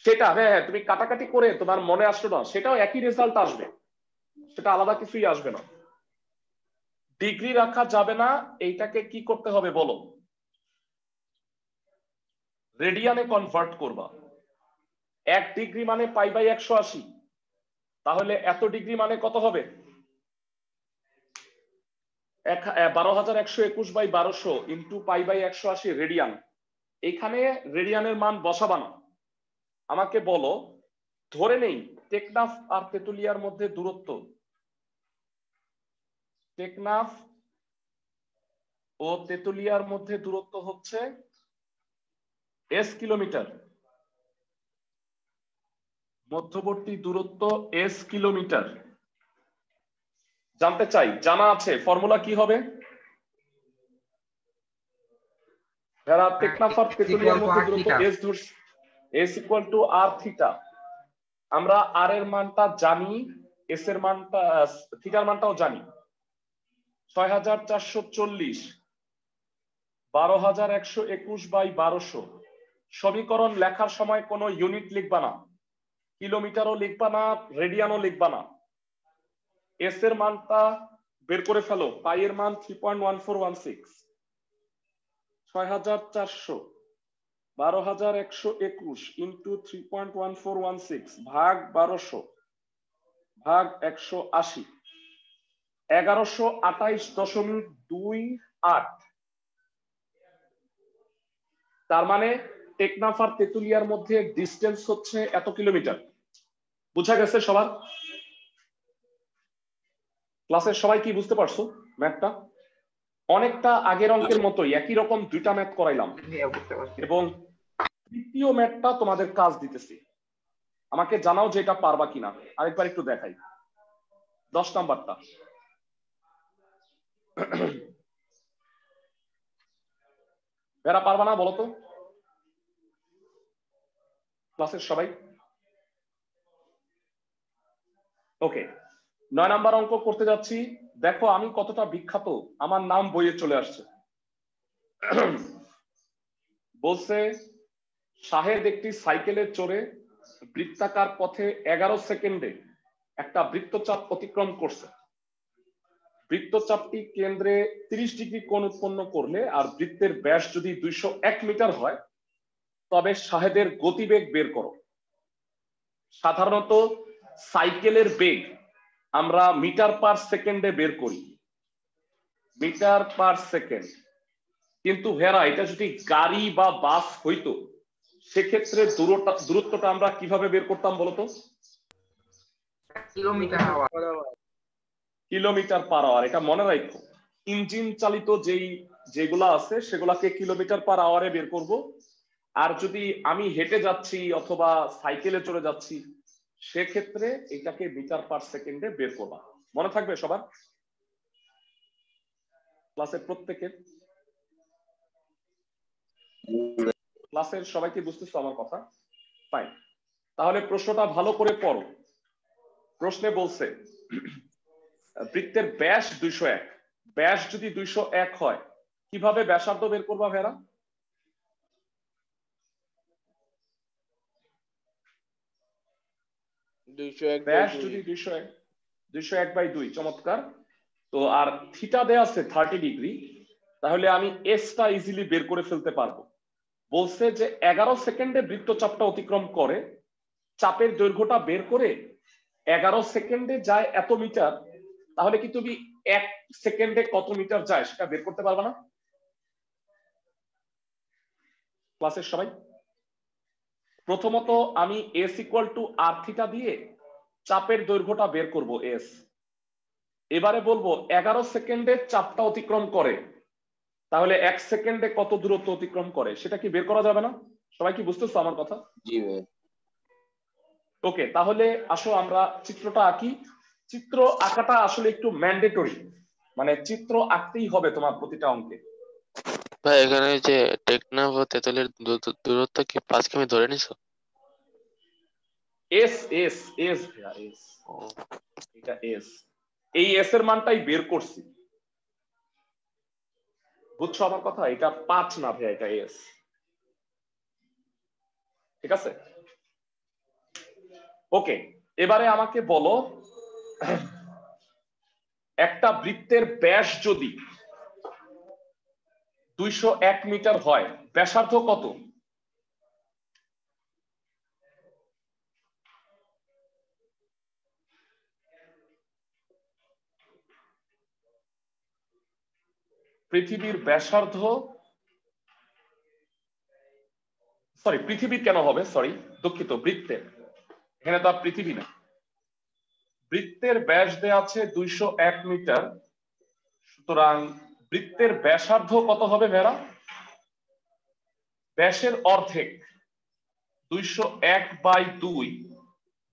সেটা হ্যাঁ হ্যাঁ তুমি কাটাকাটি করে তোমার মনে আসলো না, সেটাও একই রেজাল্ট আসবে, সেটা আলাদা কিছুই আসবে না। ডিগ্রি রাখা যাবে না, এইটাকে কি করতে হবে বলো? রেডিয়ানে কনভার্ট করবা। 1 ডিগ্রি মানে π/180। তাহলে এত ডিগ্রি মানে কত হবে? 12,121/1200 ইন্টু π/180 রেডিয়ান। এখানে রেডিয়ানের মান বসাবা না। আমাকে বলো, ধরে নেই টেকনাফ আর তেতুলিয়ার মধ্যে দূরত্ব, টেকনাফ ও তেতুলিয়ার মধ্যে দূরত্ব হচ্ছে S কিলোমিটার। মধ্যবর্তী দূরত্ব S কিলোমিটার। জানতে চাই, জানা আছে ফর্মুলা কি হবে? যারা টেকনাফ আর তেতুলিয়ার মধ্যে দূরত্ব S ধরছে, S equal to R theta. আমরা R এর মানটা জানি, S এর মানটা, থিটার মানটাও জানি। 6440 12121/1200। সমীকরণ লেখার সময় কোনো ইউনিট লিখবা না, কিলোমিটারও লিখবা না, রেডিয়ানও লিখবা না। এস এর মানটা বের করে ফেলো। পাই এর মান 3.1416। 6400 12121 ইন্টু 3.1416 ভাগ 1200 ভাগ 180 1128.28। তার মানে টেকনাফ আর তেতুলিয়ার মধ্যে ডিস্টেন্স হচ্ছে এত কিলোমিটার। বুঝা গেছে সবার? ক্লাসের সবাই কি বুঝতে পারছো ম্যাথটা? অনেকটা আগের অঙ্কের মতোই একই রকম দুইটা ম্যাথ করাইলাম এবং তৃতীয় ম্যাথটা তোমাদের কাজ দিতেছি। আমাকে জানাও যে এটা পারবা কিনা। আরেকবার একটু দেখাই 10 নাম্বারটা। এরা পারবা না বলো তো ক্লাসের সবাই? ওকে, 9 নাম্বার অঙ্ক করতে যাচ্ছি। দেখো আমি কতটা বিখ্যাত, আমার নাম বইয়ে চলে আসছে। বলছে শাহেদ একটি সাইকেলে চড়ে বৃত্তাকার পথে 11 সেকেন্ডে একটা বৃত্তচাপ অতিক্রম করছে। বৃত্তচাপটি কেন্দ্রে 30 ডিগ্রি কোণ উৎপন্ন করলে আর বৃত্তের ব্যাস যদি 201 মিটার হয় তবে শাহেদের গতিবেগ বের করো। সাধারণত সাইকেলের বেগ আমরা মিটার পার সেকেন্ডে বের করি, মিটার পার সেকেন্ড। কিন্তু হেরা এটা যদি গাড়ি বা বাস হইতো সেক্ষেত্রে দূরত্বটা আমরা কিভাবে বের করতাম বলতো? Kilometre per hour. এটা মনে রাখো, ইঞ্জিন চালিত যেগুলা আছে সেগুলাকে কিলোমিটার পার আওয়ারে বের করব। আর যদি আমি হেঁটে যাচ্ছি অথবা সাইকেলে চলে যাচ্ছি সেক্ষেত্রে এটাকে মিটার পার সেকেন্ডে বের করবা। মনে থাকবে সবার? ক্লাসের প্রত্যেকের? ক্লাসের সবাই কি বুঝতেছো আমার কথা? ফাইন, তাহলে প্রশ্নটা ভালো করে পড়ো। প্রশ্নে বলছে বৃত্তের ব্যাস 201। ব্যাস যদি 201 হয় কিভাবে ব্যাসার্ধ বের করবা ভেরা? ব্যাস যদি 201/2। চমৎকার। তো আর থিটা দেয়া আছে 30 ডিগ্রি, তাহলে আমি এসটা ইজিলি বের করে ফেলতে পারবো। বলছে যে 11 সেকেন্ডে বৃত্তচাপটা অতিক্রম করে, চাপের দৈর্ঘ্যটা বের করে 11 সেকেন্ডে যায় এত মিটার, তাহলে কি তুমি 1 সেকেন্ডে কত মিটার যায় সেটা বের করতে পারবে না? ক্লাসের সবাই প্রথমত আমি S equal to R theta দিয়ে চাপের দৈর্ঘ্যটা বের করব এস। এবারে বলবো 11 সেকেন্ডে চাপটা অতিক্রম করে, তাহলে 1 সেকেন্ডে কত দূরত্ব অতিক্রম করে সেটা কি বের করা যাবে না? সবাই কি বুঝতেছো আমার কথা? জি ভাই। ওকে, তাহলে আসো আমরা চিত্রটা আঁকি। চিত্র আঁকাটা আসলে একটু ম্যান্ডেটরি, মানে চিত্র আঁকতেই হবে তোমার প্রতিটা অঙ্কে। ভাই এখানে যে টেকনাফ ও তেতুলিয়ার দূরত্ব কি 5 কিমি ধরে নিছো? এস এস এস ভাইয়া এস, এটা এস। এই এস এর মানটাই বের করছি, বুঝছো আমার কথা? এটা 5 না ভাইয়া, এটা এস। ঠিক আছে, ওকে। এবারে আমাকে বলো একটা বৃত্তের ব্যাস যদি 201 মিটার হয় ব্যাসার্ধ কত? পৃথিবীর ব্যাসার্ধ, সরি পৃথিবীর কেন হবে, সরি দুঃখিত, বৃত্তের, এখানে তো আর পৃথিবী না। বৃত্তের ব্যাস দেয়া আছে 201 মিটার, সুতরাং বৃত্তের ব্যাসার্ধ কত হবে ভেড়া? ব্যাসের অর্ধেক 201/2,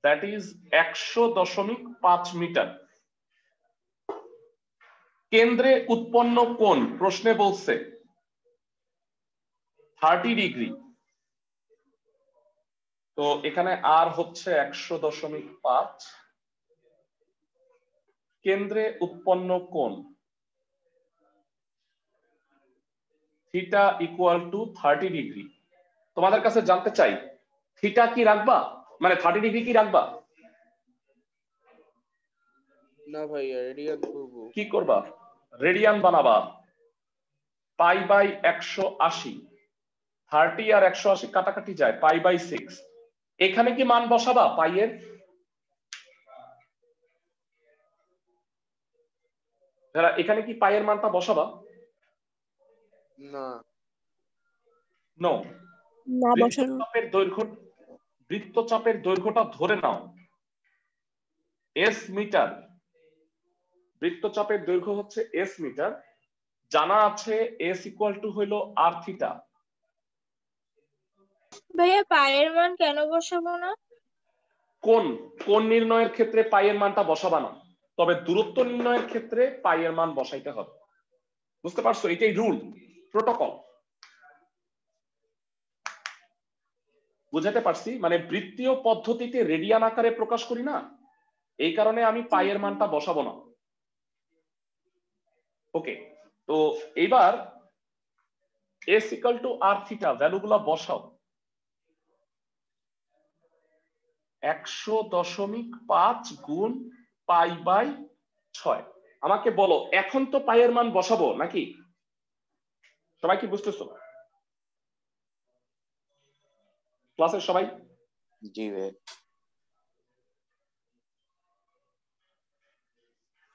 দ্যাট ইজ 100.5 মিটার। কেন্দ্রে উৎপন্ন কোণ প্রশ্নে বলছে 30 ডিগ্রি, তো এখানে আর হচ্ছে 100.5। কেন্দ্রে উৎপন্ন কোণ থিটা ইকুয়াল টু 30 ডিগ্রি। তোমাদের কাছে জানতে চাই থিটা কি রাখবা, মানে 30 ডিগ্রি কি রাখবা? না ভাইয়া, রেডিয়ান করব। কি করবা? রেডিয়ান বানাবা। পাই বাই 180, 30 আর 180 কাটাকাটি যায়, পাই বাই 6। এখানে কি মান বসাবা পাই এর? এখানে কি পাই এর মানটা বসাবা? না নো। না বসানো। বৃত্তচাপের দৈর্ঘ্যটা ধরে নাও এস মিটার। বৃত্তচাপের দৈর্ঘ্য হচ্ছে এস মিটার। জানা আছে এস ইকুয়াল টু হইল আর থিটা। ভাইয়া পায়ের মান কেন বসাবো না? কোন নির্ণয়ের ক্ষেত্রে পাইয়ের মানটা বসাবা না, তবে দূরত্ব নির্ণয়ের ক্ষেত্রে পাইয়ের মান বসাইতে হবে। বুঝতে পারছো? এটাই রুল, প্রোটোকল। বুঝাতে পারছি? মানে বৃত্তীয় পদ্ধতিতে রেডিয়ান আকারে প্রকাশ করি না, এই কারণে আমি পাইয়ের মানটা বসাবো না। ওকে, তো এইবার S equal to R theta ভ্যালুগুলো বসাও। 100.5 গুণ পাই বাই 6। আমাকে বলো এখন তো পাইয়ের মান বসাবো নাকি? সবাই কি বুঝতেছো? ক্লাসের সবাই? জি ভাই।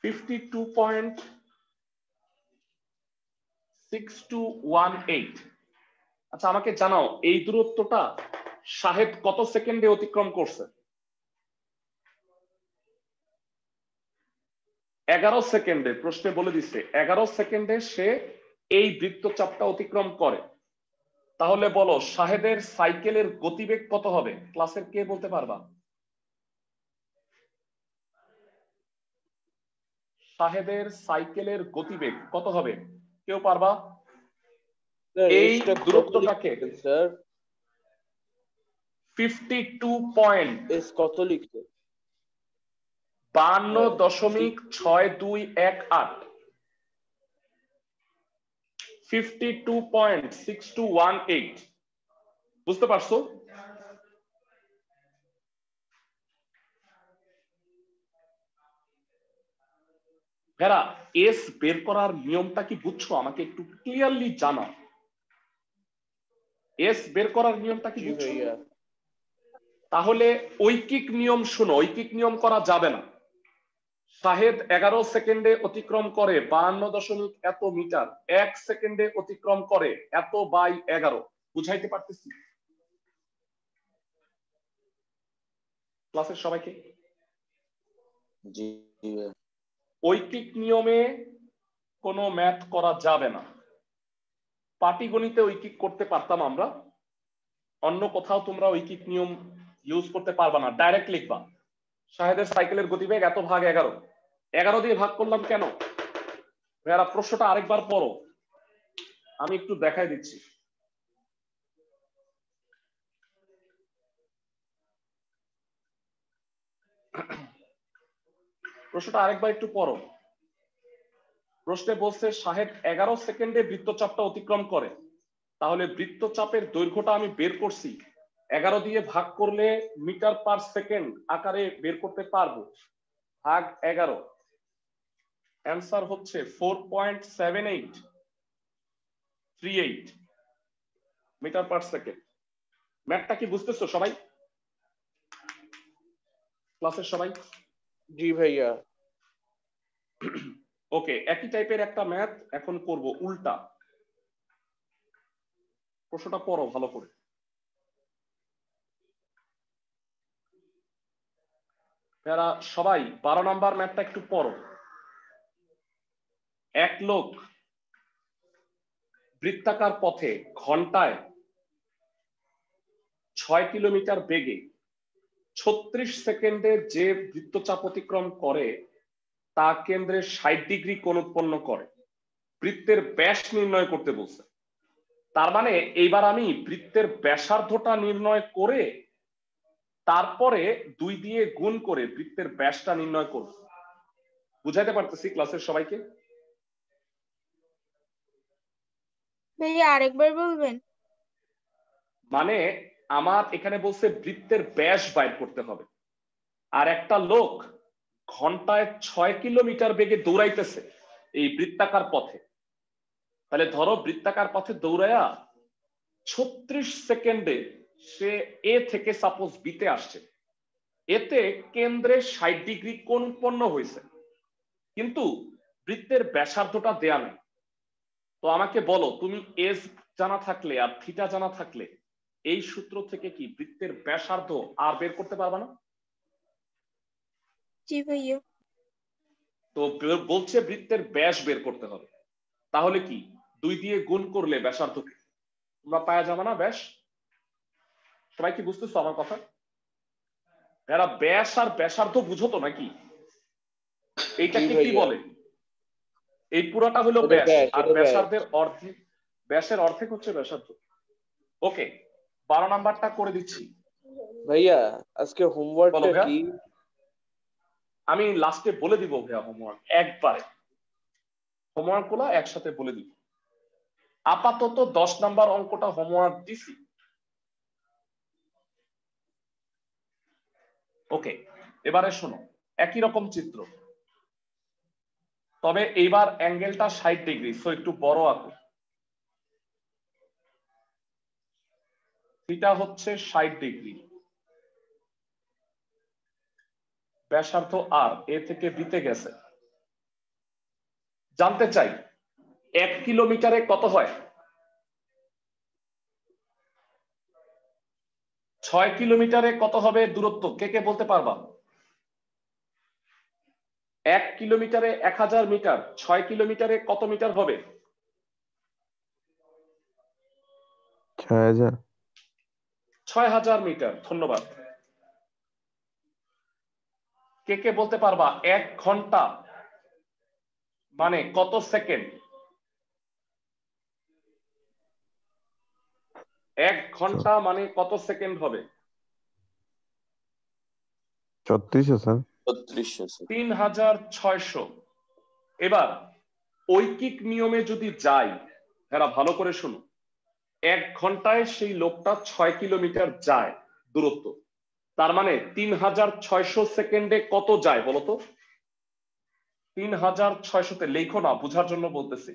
52.6218। আচ্ছা আমাকে জানাও এই দূরত্বটা শাহেদ কত সেকেন্ডে অতিক্রম করছে? 11 সেকেন্ডে। প্রশ্নে বলে দিচ্ছে 11 সেকেন্ডে সে এই বৃত্তচাপটা অতিক্রম করে। তাহলে বলো শাহেদের সাইকেলের গতিবেগ কত হবে? ক্লাসের কে বলতে পারবা? শাহেদের সাইকেলের গতিবেগ কত হবে? কেউ পারবা? এই দূরত্বটাকে স্যার 52 পয়েন্ট এস কত লিখতে? 52.6218। 52.6218। বুঝতে পারছো? ভেরা এস বের করার নিয়মটা কি বুঝছো? আমাকে একটু ক্লিয়ারলি জানাও। এস বের করার নিয়মটা কি বুঝছো? তাহলে ঐকিক নিয়ম শোনো। ঐকিক নিয়ম করা যাবে না। শাহেদ 11 সেকেন্ডে অতিক্রম করে 52 এত মিটার, 1 সেকেন্ডে অতিক্রম করে এত বাই 11। বুঝাইতে পারতেছি ক্লাসের সবাইকে? জি ভাই। ঐকিক নিয়মে কোনো ম্যাথ করা যাবে না। পাটিগণিতে ঐকিক করতে পারতাম আমরা, অন্য কোথাও তোমরা ঐকিক নিয়ম ইউজ করতে পারবা না। ডাইরেক্ট লিখবা শাহেদের সাইকেলের গতিবেগ এত ভাগ 11। 11 দিয়ে ভাগ করলাম কেন? ভাইয়ারা প্রশ্নটা আরেকবার পড়ো, আমি একটু দেখাই দিচ্ছি। প্রশ্নটা আরেকবার একটু পড়ো। প্রশ্নে বলছে শাহেদ 11 সেকেন্ডে বৃত্তচাপটা অতিক্রম করে। তাহলে বৃত্তচাপের দৈর্ঘ্যটা আমি বের করছি, 11 দিয়ে ভাগ করলে মিটার পার সেকেন্ড আকারে বের করতে পারবো। ভাগ 11, অ্যান্সার হচ্ছে 4.7838 মিটার পার সেকেন্ড। ম্যাথটা কি বুঝতেছো সবাই? ক্লাসের সবাই? জি ভাইয়া। ওকে, একই টাইপের একটা ম্যাথ এখন করব উল্টা। প্রশ্নটা পড়ো ভালো করে। এরা সবাই 12 নাম্বার ম্যাথটা একটু পড়ো। এক লোক বৃত্তাকার পথে ঘন্টায় 6 কিলোমিটার বেগে 36 সেকেন্ডে যে বৃত্তচাপ অতিক্রম করে তা কেন্দ্রে 60 ডিগ্রি কোণ উৎপন্ন করে। বৃত্তের ব্যাস নির্ণয় করতে বলছে। তার মানে এইবার আমি বৃত্তের ব্যাসার্ধটা নির্ণয় করে তারপরে 2 দিয়ে গুণ করে বৃত্তের ব্যাসটা নির্ণয় করব। বুঝাইতে পারতেছি ক্লাসের সবাইকে? ভাইয়া আরেকবার বলবেন? মানে আমার এখানে বলছে বৃত্তের ব্যাস বাইর করতে হবে, আর একটা লোক ঘন্টায় 6 কিলোমিটার বেগে দৌড়াইতেছে এই বৃত্তাকার পথে। তাহলে ধরো বৃত্তাকার পথে দৌড়ায়া 36 সেকেন্ডে সে এ থেকে সাপোজ বিতে আসছে, এতে কেন্দ্রে 60 ডিগ্রি কোণ উৎপন্ন হয়েছে, কিন্তু বৃত্তের ব্যাসার্ধটা দেয়া নেই। তো আমাকে বলো, তুমি এস জানা থাকলে আর থিটা জানা থাকলে এই সূত্র থেকে কি বৃত্তের ব্যাসার্ধ আর বের করতে পারবা না? জি ভাইয়া। তো বলছে বৃত্তের ব্যাস বের করতে হবে, তাহলে কি 2 দিয়ে গুণ করলে ব্যাসার্ধকে তোমরা পাওয়া যাবে না ব্যাস? সবাই কি বুঝতেছো আমার কথা? এরা ব্যাস আর ব্যাসার্ধ বুঝো তো নাকি? এইটাকে কি বলে? এই পুরোটা হলো ব্যাস, আর ব্যাসার্ধের অর্ধেক, ব্যাসের অর্ধেক হচ্ছে ব্যাসার্ধ। ওকে, 12 নাম্বারটা করে দিচ্ছি ভাইয়া। আজকে হোমওয়ার্কটা কি? আমি লাস্টে বলে দিব ভাইয়া হোমওয়ার্ক, একবারে হোমওয়ার্ক গুলো একসাথে বলে দিব। আপাতত 10 নাম্বার অঙ্কটা হোমওয়ার্ক দিছি। ওকে, এবারে শোনো, একই রকম চিত্র, তবে এইবার অ্যাঙ্গেলটা 60 ডিগ্রি, সো একটু বড় আঁকো। থিটা হচ্ছে 60 ডিগ্রি, ব্যাসার্ধ আর, এ থেকে বিতে গেছে। জানতে চাই 1 কিলোমিটারে কত হয়? 6 কিলোমিটারে কত হবে দূরত্ব? কে কে বলতে পারবা? 1 কিলোমিটারে 1000 মিটার, 6 কিলোমিটারে কত মিটার হবে? 6000। 6000 মিটার। ধন্যবাদ। কে কে বলতে পারবা 1 ঘন্টা মানে কত সেকেন্ড? 1 ঘন্টা মানে কত সেকেন্ড হবে? 3600 স্যার। 3600। এবার ঐকিক নিয়মে যদি যাই, এরা ভালো করে শুনো, 1 ঘন্টায় সেই লোকটা 6 কিলোমিটার যায় দূরত্ব, তার মানে 3600 সেকেন্ডে কত যায় বলতো? 3600-তে লেখো না, বোঝার জন্য বলতেছি।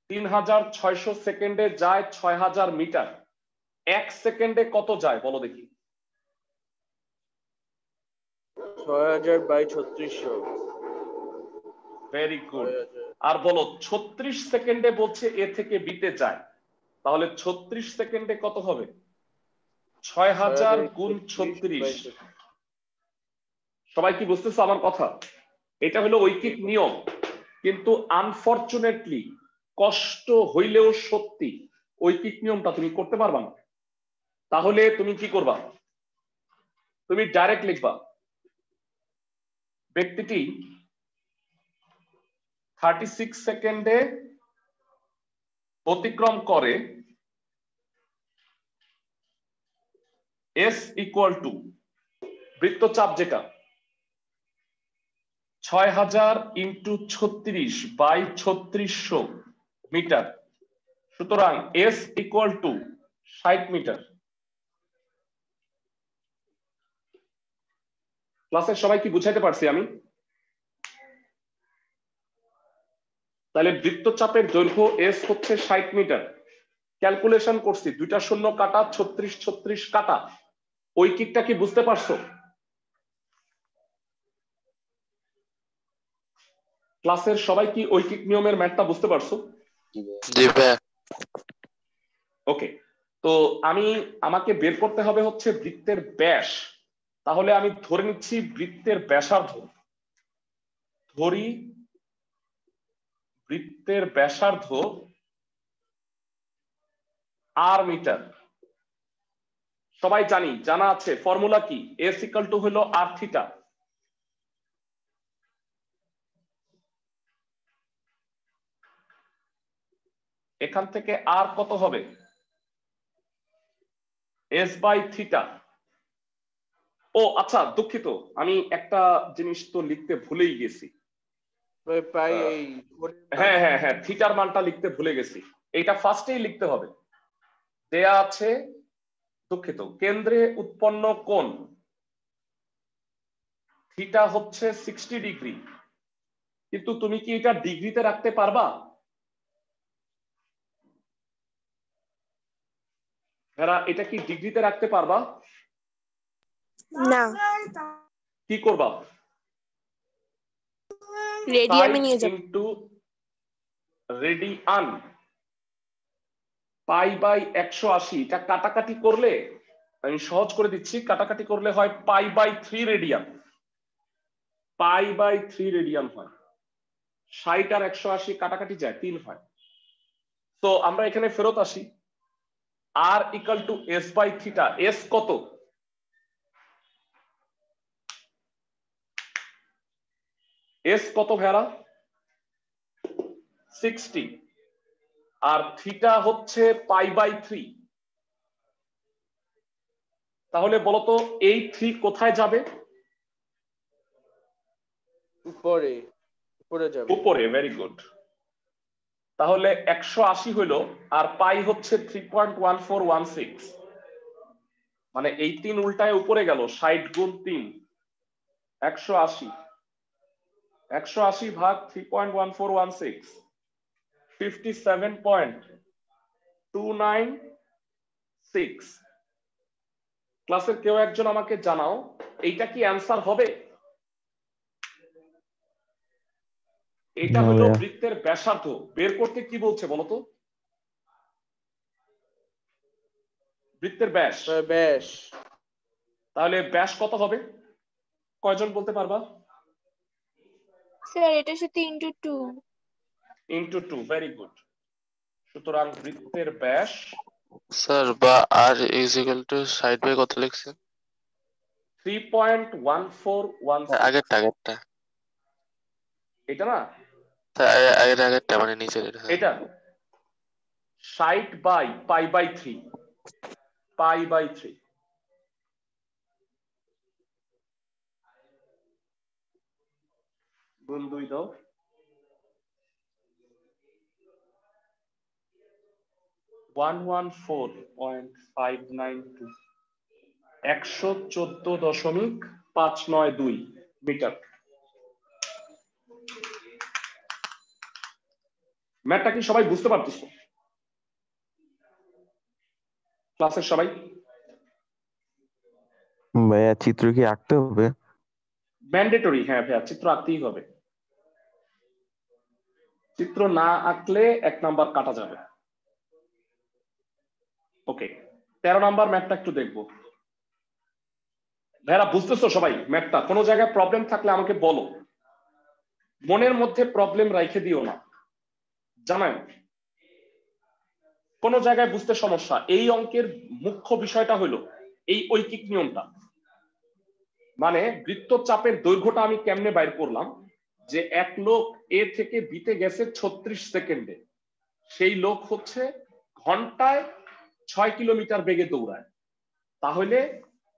3600 সেকেন্ডে যায় 6000 মিটার, 1 সেকেন্ডে কত যায় বলো দেখি? 6000/3600। Very good. আর বলো 36 সেকেন্ডে বলছে এ থেকে বিতে যায়, তাহলে 36 সেকেন্ডে কত হবে? 6000 গুণ 36। সবাই কি বুঝতেছো আমার কথা? এটা হলো ঐকিক নিয়ম, কিন্তু আনফরচুনেটলি, কষ্ট হইলেও সত্যি, ঐকিক নিয়মটা তুমি করতে পারবা না। তাহলে তুমি কি করবা? তুমি ডাইরেক্ট লিখবা ব্যক্তিটি 36 সেকেন্ডে অতিক্রম করে S ইকুয়াল টু বৃত্তচাপ যেটা 6000 ইন্টু 36/3600 মিটার, সুতরাং S ইকুয়াল টু 60 মিটার। ক্লাসের সবাই কি বুঝাইতে পারছি আমি? তাহলে বৃত্তচাপের দৈর্ঘ্য S হচ্ছে 60 মিটার। ক্যালকুলেশন করছি, 2টা শূন্য কাটা, 36 36 কাটা। ঐকিকটা কি বুঝতে পারছো? ক্লাসের সবাই কি ঐকিক নিয়মের ম্যাথটা বুঝতে পারছো? জি ভাই। ওকে, তো আমাকে বের করতে হবে হচ্ছে বৃত্তের ব্যাস। তাহলে আমি ধরে নিচ্ছি বৃত্তের ব্যাসার্ধ, ধরি বৃত্তের ব্যাসার্ধ আর মিটার। সবাই জানা আছে ফর্মুলা কি? S ইকুয়াল টু হলো আর থিটা। এখান থেকে আর কত হবে? S by theta. ও আচ্ছা, দুঃখিত, আমি একটা জিনিস তো লিখতে ভুলেই গেছি। ভাই হ্যাঁ, থিটার মানটা লিখতে ভুলে গেছি। এইটা ফার্স্টেই লিখতে হবে। দেয়া আছে, দুঃখিত, কেন্দ্রে উৎপন্ন কোণ থিটা হচ্ছে 60 ডিগ্রি, কিন্তু তুমি কি এটা ডিগ্রিতে রাখতে পারবা? এরা এটা কি ডিগ্রিতে রাখতে পারবা? না, কি করবা? রেডিয়ামে নিয়ে যাব। ইনটু রেডিয়ান পাই বাই 180, এটা কাটাকাটি করলে, আমি সহজ করে দিচ্ছি, কাটাকাটি করলে হয় pi by 3 radian, pi by 3 radian হয়। 60 আর 180 কাটাকাটি যায় 3 হয়। তো আমরা এখানে ফেরত আসি, R equal to S by theta. S কত? এস কত ভেড়া? 60, আর থিটা হচ্ছে পাই বাই 3। তাহলে বলতো এই 3 কোথায় যাবে? উপরে, উপরে যাবে। উপরে, ভেরি গুড। তাহলে 180 হইলো, আর পাই হচ্ছে 3.1416, মানে এই 3 উল্টায় উপরে গেল, 60 গুণ 3 180, 180 ভাগ 3.1416 57.296। ক্লাসের কেউ একজন আমাকে জানাও, এইটা কি অ্যান্সার হবে? এটা না হলো ভাইয়া। বৃত্তের ব্যাসার্ধ। বের করতে কি বলছে বলতো? বৃত্তের ব্যাস। ব্যাস। তাহলে ব্যাস কত হবে? কয়জন বলতে পারবা? স্যার এটার সাথে ইন্টু 2। Into 2, very good. সুতরাং বৃত্তের ব্যাস স্যার, বা আর ইজ ইকুয়াল টু 60 বাই কত লিখছেন? 3.1416। আগেরটা এটা না, স্যার, আগেরটা মানে নিচের এটা। এটা 60 by pi by 3, pi by 3। গুণ 2 দাও, 114.592, 114.592 মিটার। ম্যাথটা কি সবাই বুঝতে পারতেছো? ক্লাসের সবাই? ভাইয়া চিত্র কি আঁকতে হবে? ম্যান্ডেটরি, হ্যাঁ ভাইয়া, চিত্র আঁকতেই হবে। চিত্র না আঁকলে 1 নাম্বার কাটা যাবে। ওকে, 13 নাম্বার ম্যাথটা একটু দেখবো। ভাইরা বুঝতেছো সবাই ম্যাথটা? কোনো জায়গায় প্রবলেম থাকলে আমাকে বলো, মনের মধ্যে প্রবলেম রাইখে দিও না, জানাই কোন জায়গায় বুঝতে সমস্যা। এই অঙ্কের মুখ্য বিষয়টা হলো এই ঐকিক নিয়মটা, মানে বৃত্তচাপের দৈর্ঘ্যটা আমি কেমনে বাইর করলাম, যে এক লোক এ থেকে বিতে গেছে 36 সেকেন্ডে, সেই লোক হচ্ছে ঘন্টায় 6 কিলোমিটার বেগে দৌড়ায়, তাহলে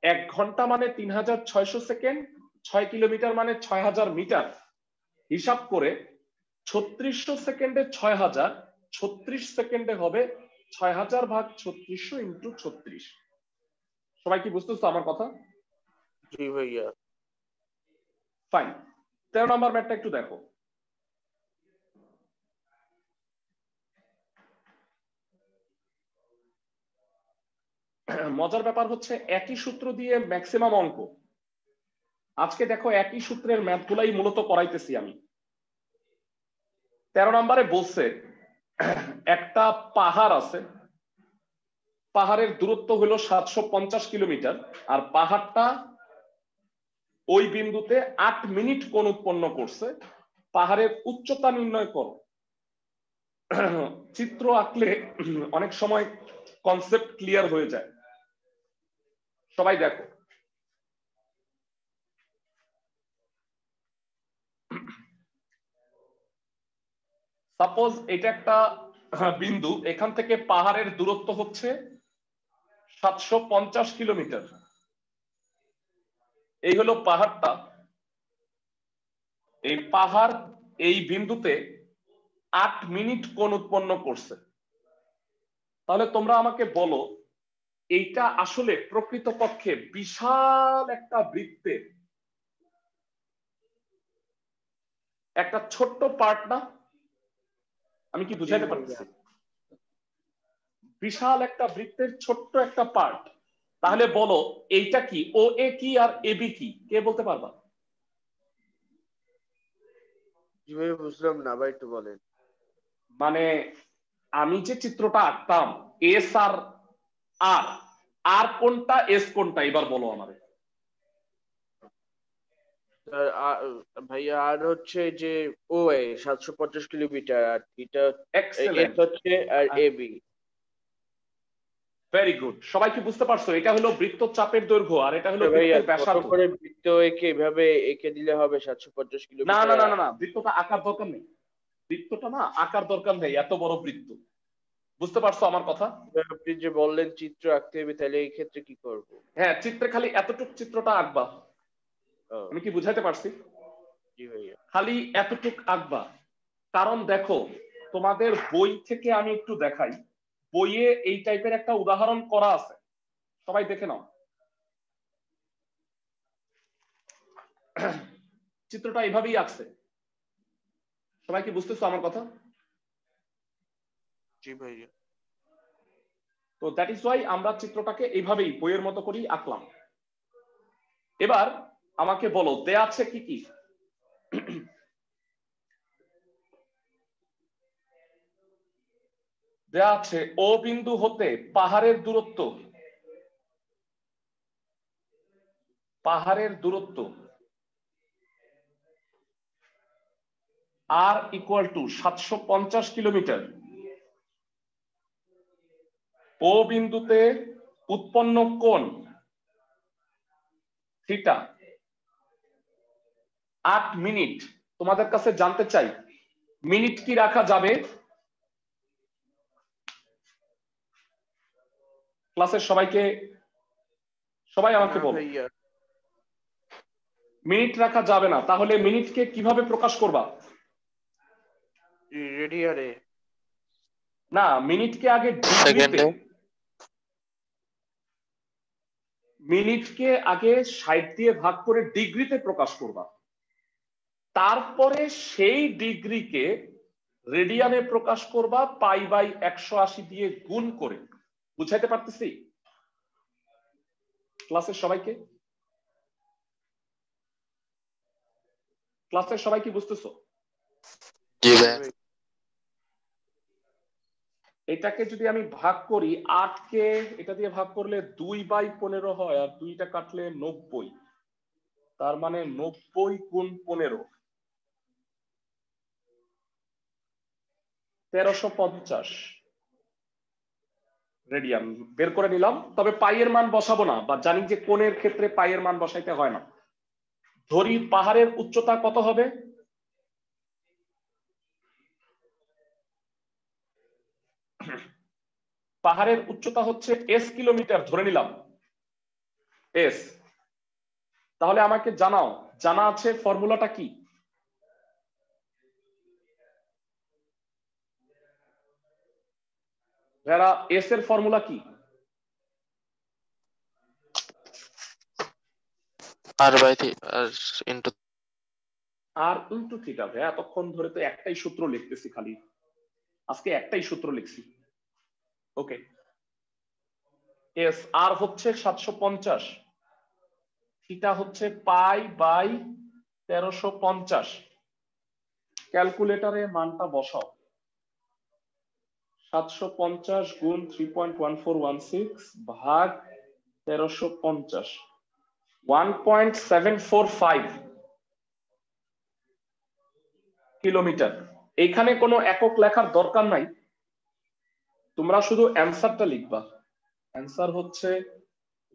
1 ঘন্টা মানে 3600 সেকেন্ড, 6 কিলোমিটার মানে 6000 মিটার। হিসাব করে 3600 সেকেন্ডে 6000, 36 সেকেন্ডে হবে 6000 ভাগ 3600 ইন্টু 36। সবাই কি বুঝতেছো আমার কথা? জি ভাইয়া। ফাইন, 13 নম্বর ম্যাথটা একটু দেখো। মজার ব্যাপার হচ্ছে একই সূত্র দিয়ে ম্যাক্সিমাম অঙ্ক, আজকে দেখো একই সূত্রের ম্যাথগুলাই মূলত করাইতেছি আমি। 13 নম্বরে বলছে একটা পাহাড় আছে, পাহাড়ের দূরত্ব হলো 750 কিলোমিটার, আর পাহাড়টা ওই বিন্দুতে 8 মিনিট কোণ উৎপন্ন করছে। পাহাড়ের উচ্চতা নির্ণয় করো। চিত্র আঁকলে অনেক সময় কনসেপ্ট ক্লিয়ার হয়ে যায়। সবাই দেখো, সাপোজ এটা একটা বিন্দু, এখান থেকে পাহাড়ের দূরত্ব হচ্ছে 750 কিলোমিটার। এই হলো পাহাড়টা, এই পাহাড় এই বিন্দুতে 8 মিনিট কোণ উৎপন্ন করছে। তাহলে তোমরা আমাকে বলো এইটা আসলে প্রকৃতপক্ষে বিশাল একটা বৃত্তের একটা ছোট্ট পার্ট না? আমি কি বুঝাইতে পারতেছি? বিশাল একটা বৃত্তের ছোট্ট একটা পার্ট। তাহলে বলো এইটা কি, ও এ কি আর এ বি কি, কে বলতে পারবা? কিভাবে বুঝলাম না ভাই, একটু বলেন। মানে আমি যে চিত্রটা আঁকতাম এস আর আর, আর কোনটা এস কোনটা, এবার বলো আমারে। ভাইয়া আর হচ্ছে যে ও 750 কিলোমিটার, আর এটা এক্সেলেন্ট, হচ্ছে আর এ বি। Very good. সবাই কি বুঝতে পারছো? এটা হলো বৃত্তচাপের দৈর্ঘ্য আর এটা হলো ভাইয়া বৃত্তের কত ব্যাসার্ধ। করে বৃত্ত এঁকে এভাবে এঁকে দিলে হবে 750 না কিলোমিটার? না না না না, বৃত্তটা আঁকার দরকার নেই, বৃত্তটা না আঁকার দরকার নেই, এত বড় বৃত্ত। বুঝতে পারছো আমার কথা? আপনি যে বললেন চিত্র আঁকতে হবে, তাহলে এই ক্ষেত্রে কি করব? হ্যাঁ, চিত্রে খালি এতটুক চিত্রটা আঁকবা। আমি কি বুঝাইতে পারছি? জি ভাইয়া। খালি এতটুক আঁকবা। কারণ দেখো, তোমাদের বই থেকে আমি একটু দেখাই, বইয়ে এই টাইপের একটা উদাহরণ করা আছে, সবাই দেখে নাও। চিত্রটা এইভাবেই আঁকছে। সবাই কি বুঝতেছো আমার কথা? জি ভাইয়া। তো দ্যাট ইজ ওয়াই আমরা চিত্রটাকে এইভাবেই বইয়ের মতো করেই আঁকলাম। এবার আমাকে বলো দেয়া আছে কি কি? দেয়া আছে ও বিন্দু হতে পাহাড়ের দূরত্ব, পাহাড়ের দূরত্ব আর ইকুয়াল টু 750 কিলোমিটার। ও বিন্দুতে উৎপন্ন কোণ থিটা 8 মিনিট। তোমাদের কাছে জানতে চাই মিনিট কি রাখা যাবে? ক্লাসের সবাই আমাকে বলো। মিনিট রাখা যাবে না, তাহলে মিনিটকে কিভাবে প্রকাশ করবা? রেডিয়ানে। না, মিনিটকে আগে ডিগ্রিতে, মিনিটকে আগে 60 দিয়ে ভাগ করে ডিগ্রিতে প্রকাশ করবা, তারপরে সেই ডিগ্রিকে রেডিয়ানে প্রকাশ করবা পাই বাই 180 দিয়ে গুণ করে। বুঝাইতে পারতেছি ক্লাসের সবাইকে? ক্লাসের সবাই কি বুঝতেছো? এটাকে যদি আমি ভাগ করি, 8 কে এটা দিয়ে ভাগ করলে 2/15 হয়, আর 2টা কাটলে 90, তার মানে 90 গুণ 15 1350 রেডিয়ান বের করে নিলাম। তবে পাইয়ের মান বসাবো না, বা জানি যে কোণের ক্ষেত্রে পাইয়ের মান বসাইতে হয় না। ধরি পাহাড়ের উচ্চতা কত হবে? পাহাড়ের উচ্চতা হচ্ছে এস কিলোমিটার, ধরে নিলাম এস। তাহলে আমাকে জানাও, জানা আছে ফর্মুলাটা কি? যারা এস এর ফর্মুলা কি? আর বাই আর ইনটু থিটা। ভাই এতক্ষণ ধরে তো একটাই সূত্র লিখতেছি, খালি আজকে একটাই সূত্র লিখছি। ওকে, এস আর হচ্ছে 750, থিটা হচ্ছে পাই বাই 1350। ক্যালকুলেটরে মানটা বসাও, 750 গুণ 3.1416 ভাগ 1350, 1.745 কিলোমিটার। এখানে কোনো একক লেখার দরকার নাই, তোমরা শুধু অ্যান্সারটা লিখবা। অ্যান্সার হচ্ছে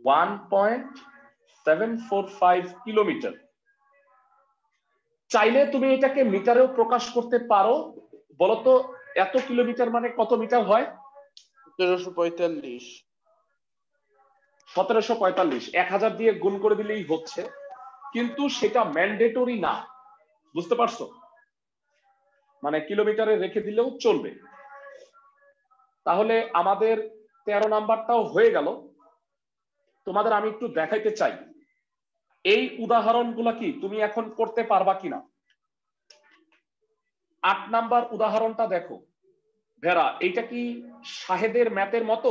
1.745 কিলোমিটার। চাইলে তুমি এটাকে মিটারেও প্রকাশ করতে পারো। বলতো এত কিলোমিটার মানে কত মিটার হয়? 1745। 1745 1000 দিয়ে গুণ করে দিলেই হচ্ছে, কিন্তু সেটা ম্যান্ডেটরি না। বুঝতে পারছো? মানে কিলোমিটারে রেখে দিলেও চলবে। তাহলে আমাদের 13 নাম্বারটাও হয়ে গেল। তোমাদের আমি একটু দেখাইতে চাই এই উদাহরণগুলো কি তুমি এখন করতে পারবা কিনা। 8 নাম্বার উদাহরণটা দেখো ভেরা, এইটা কি শাহেদের ম্যাথের মতো?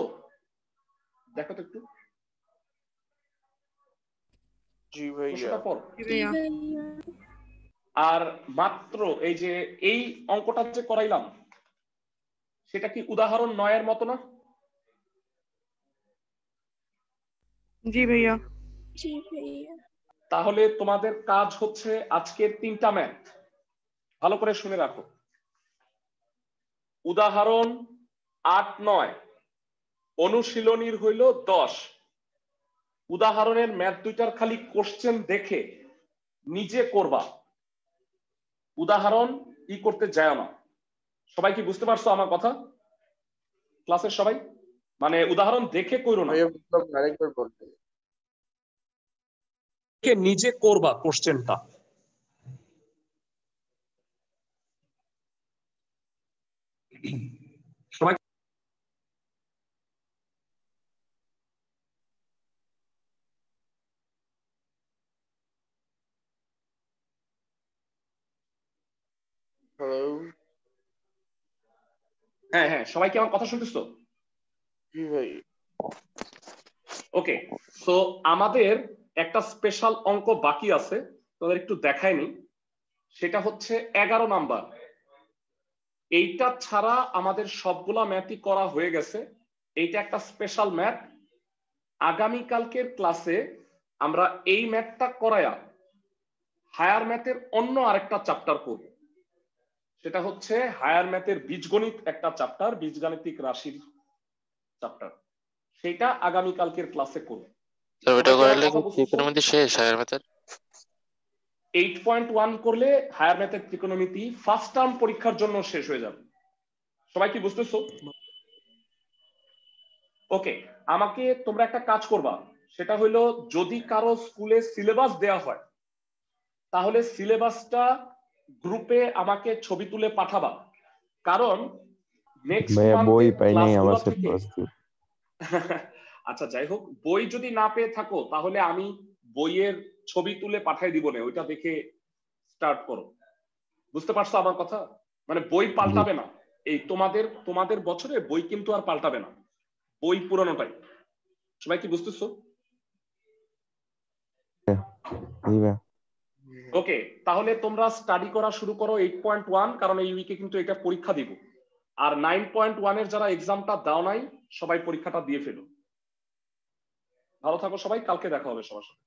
দেখো তো একটু। জি ভাইয়া। প্রশ্নটা পড়ো। জি ভাইয়া। আর মাত্র এই যে এই অঙ্কটা যে করাইলাম সেটা কি উদাহরণ 9 এর মতো না? জি ভাইয়া। জি ভাইয়া। তাহলে তোমাদের কাজ হচ্ছে আজকের 3টা ম্যাথ ভালো করে শুনে রাখো। উদাহরণ 8, 9, অনুশীলনীর হইল 10। উদাহরণের ম্যাথ দুইটার খালি কোশ্চেন দেখে নিজে করবা, উদাহরণ করতে যায় না। সবাই কি বুঝতে পারছো আমার কথা? ক্লাসের সবাই মানে উদাহরণ দেখে কইরো না, আরেকবার বলতে নিজে করবা কোশ্চেনটা। সবাই হ্যালো। হ্যাঁ হ্যাঁ, সবাই কি আমার কথা শুনতেছো? জি ভাই। ওকে, তো আমাদের একটা স্পেশাল অঙ্ক বাকি আছে, তোদের একটু দেখায়নি। সেটা হচ্ছে 11 নাম্বার। এইটা ছাড়া আমাদের সবগুলা ম্যাথই করা হয়ে গেছে। এইটা একটা স্পেশাল ম্যাথ। আগামীকালকের ক্লাসে আমরা এই ম্যাথটা করায়া হায়ার ম্যাথের অন্য আরেকটা চ্যাপ্টার করব। সেটা হচ্ছে হায়ার ম্যাথের বীজগণিত একটা চ্যাপ্টার, বীজগাণিতিক রাশির চ্যাপ্টার। সেটা আগামীকালকের ক্লাসে করব। তো ওটা করলে কি ত্রিকোণমিতি শেষ হায়ার ম্যাথের? 8.1 করলে হায়ার ম্যাথের ত্রিকোণমিতি ফার্স্ট টার্ম পরীক্ষার জন্য শেষ হয়ে যাবে। সবাই কি বুঝতেছো? ওকে, আমাকে তোমরা একটা কাজ করবা, সেটা হলো যদি কারো স্কুলে সিলেবাস দেয়া হয় তাহলে সিলেবাসটা গ্রুপে আমাকে ছবি তুলে পাঠাবা। কারণ নেক্সট ভাইয়া বই মান্থের পাই নাই আমার ক্লাসগুলো থেকে সিলেবাস। আচ্ছা যাই হোক, বই যদি না পেয়ে থাকো তাহলে আমি বইয়ের ছবি তুলে পাঠাই দিব না, ওইটা দেখে স্টার্ট করো। বুঝতে পারছো আমার কথা? মানে বই পাল্টাবে না, এই তোমাদের বছরে বই কিন্তু আর পাল্টাবে না, বই পুরানোটাই। সবাই কি বুঝতেছো? ওকে, তাহলে তোমরা স্টাডি করা শুরু করো 8.1, কারণ এই উইকে কিন্তু এটা পরীক্ষা দিব। আর 9.1 এর যারা এক্সামটা দাও নাই সবাই পরীক্ষাটা দিয়ে ফেলো। ভালো থাকো সবাই, কালকে দেখা হবে সবার সাথে।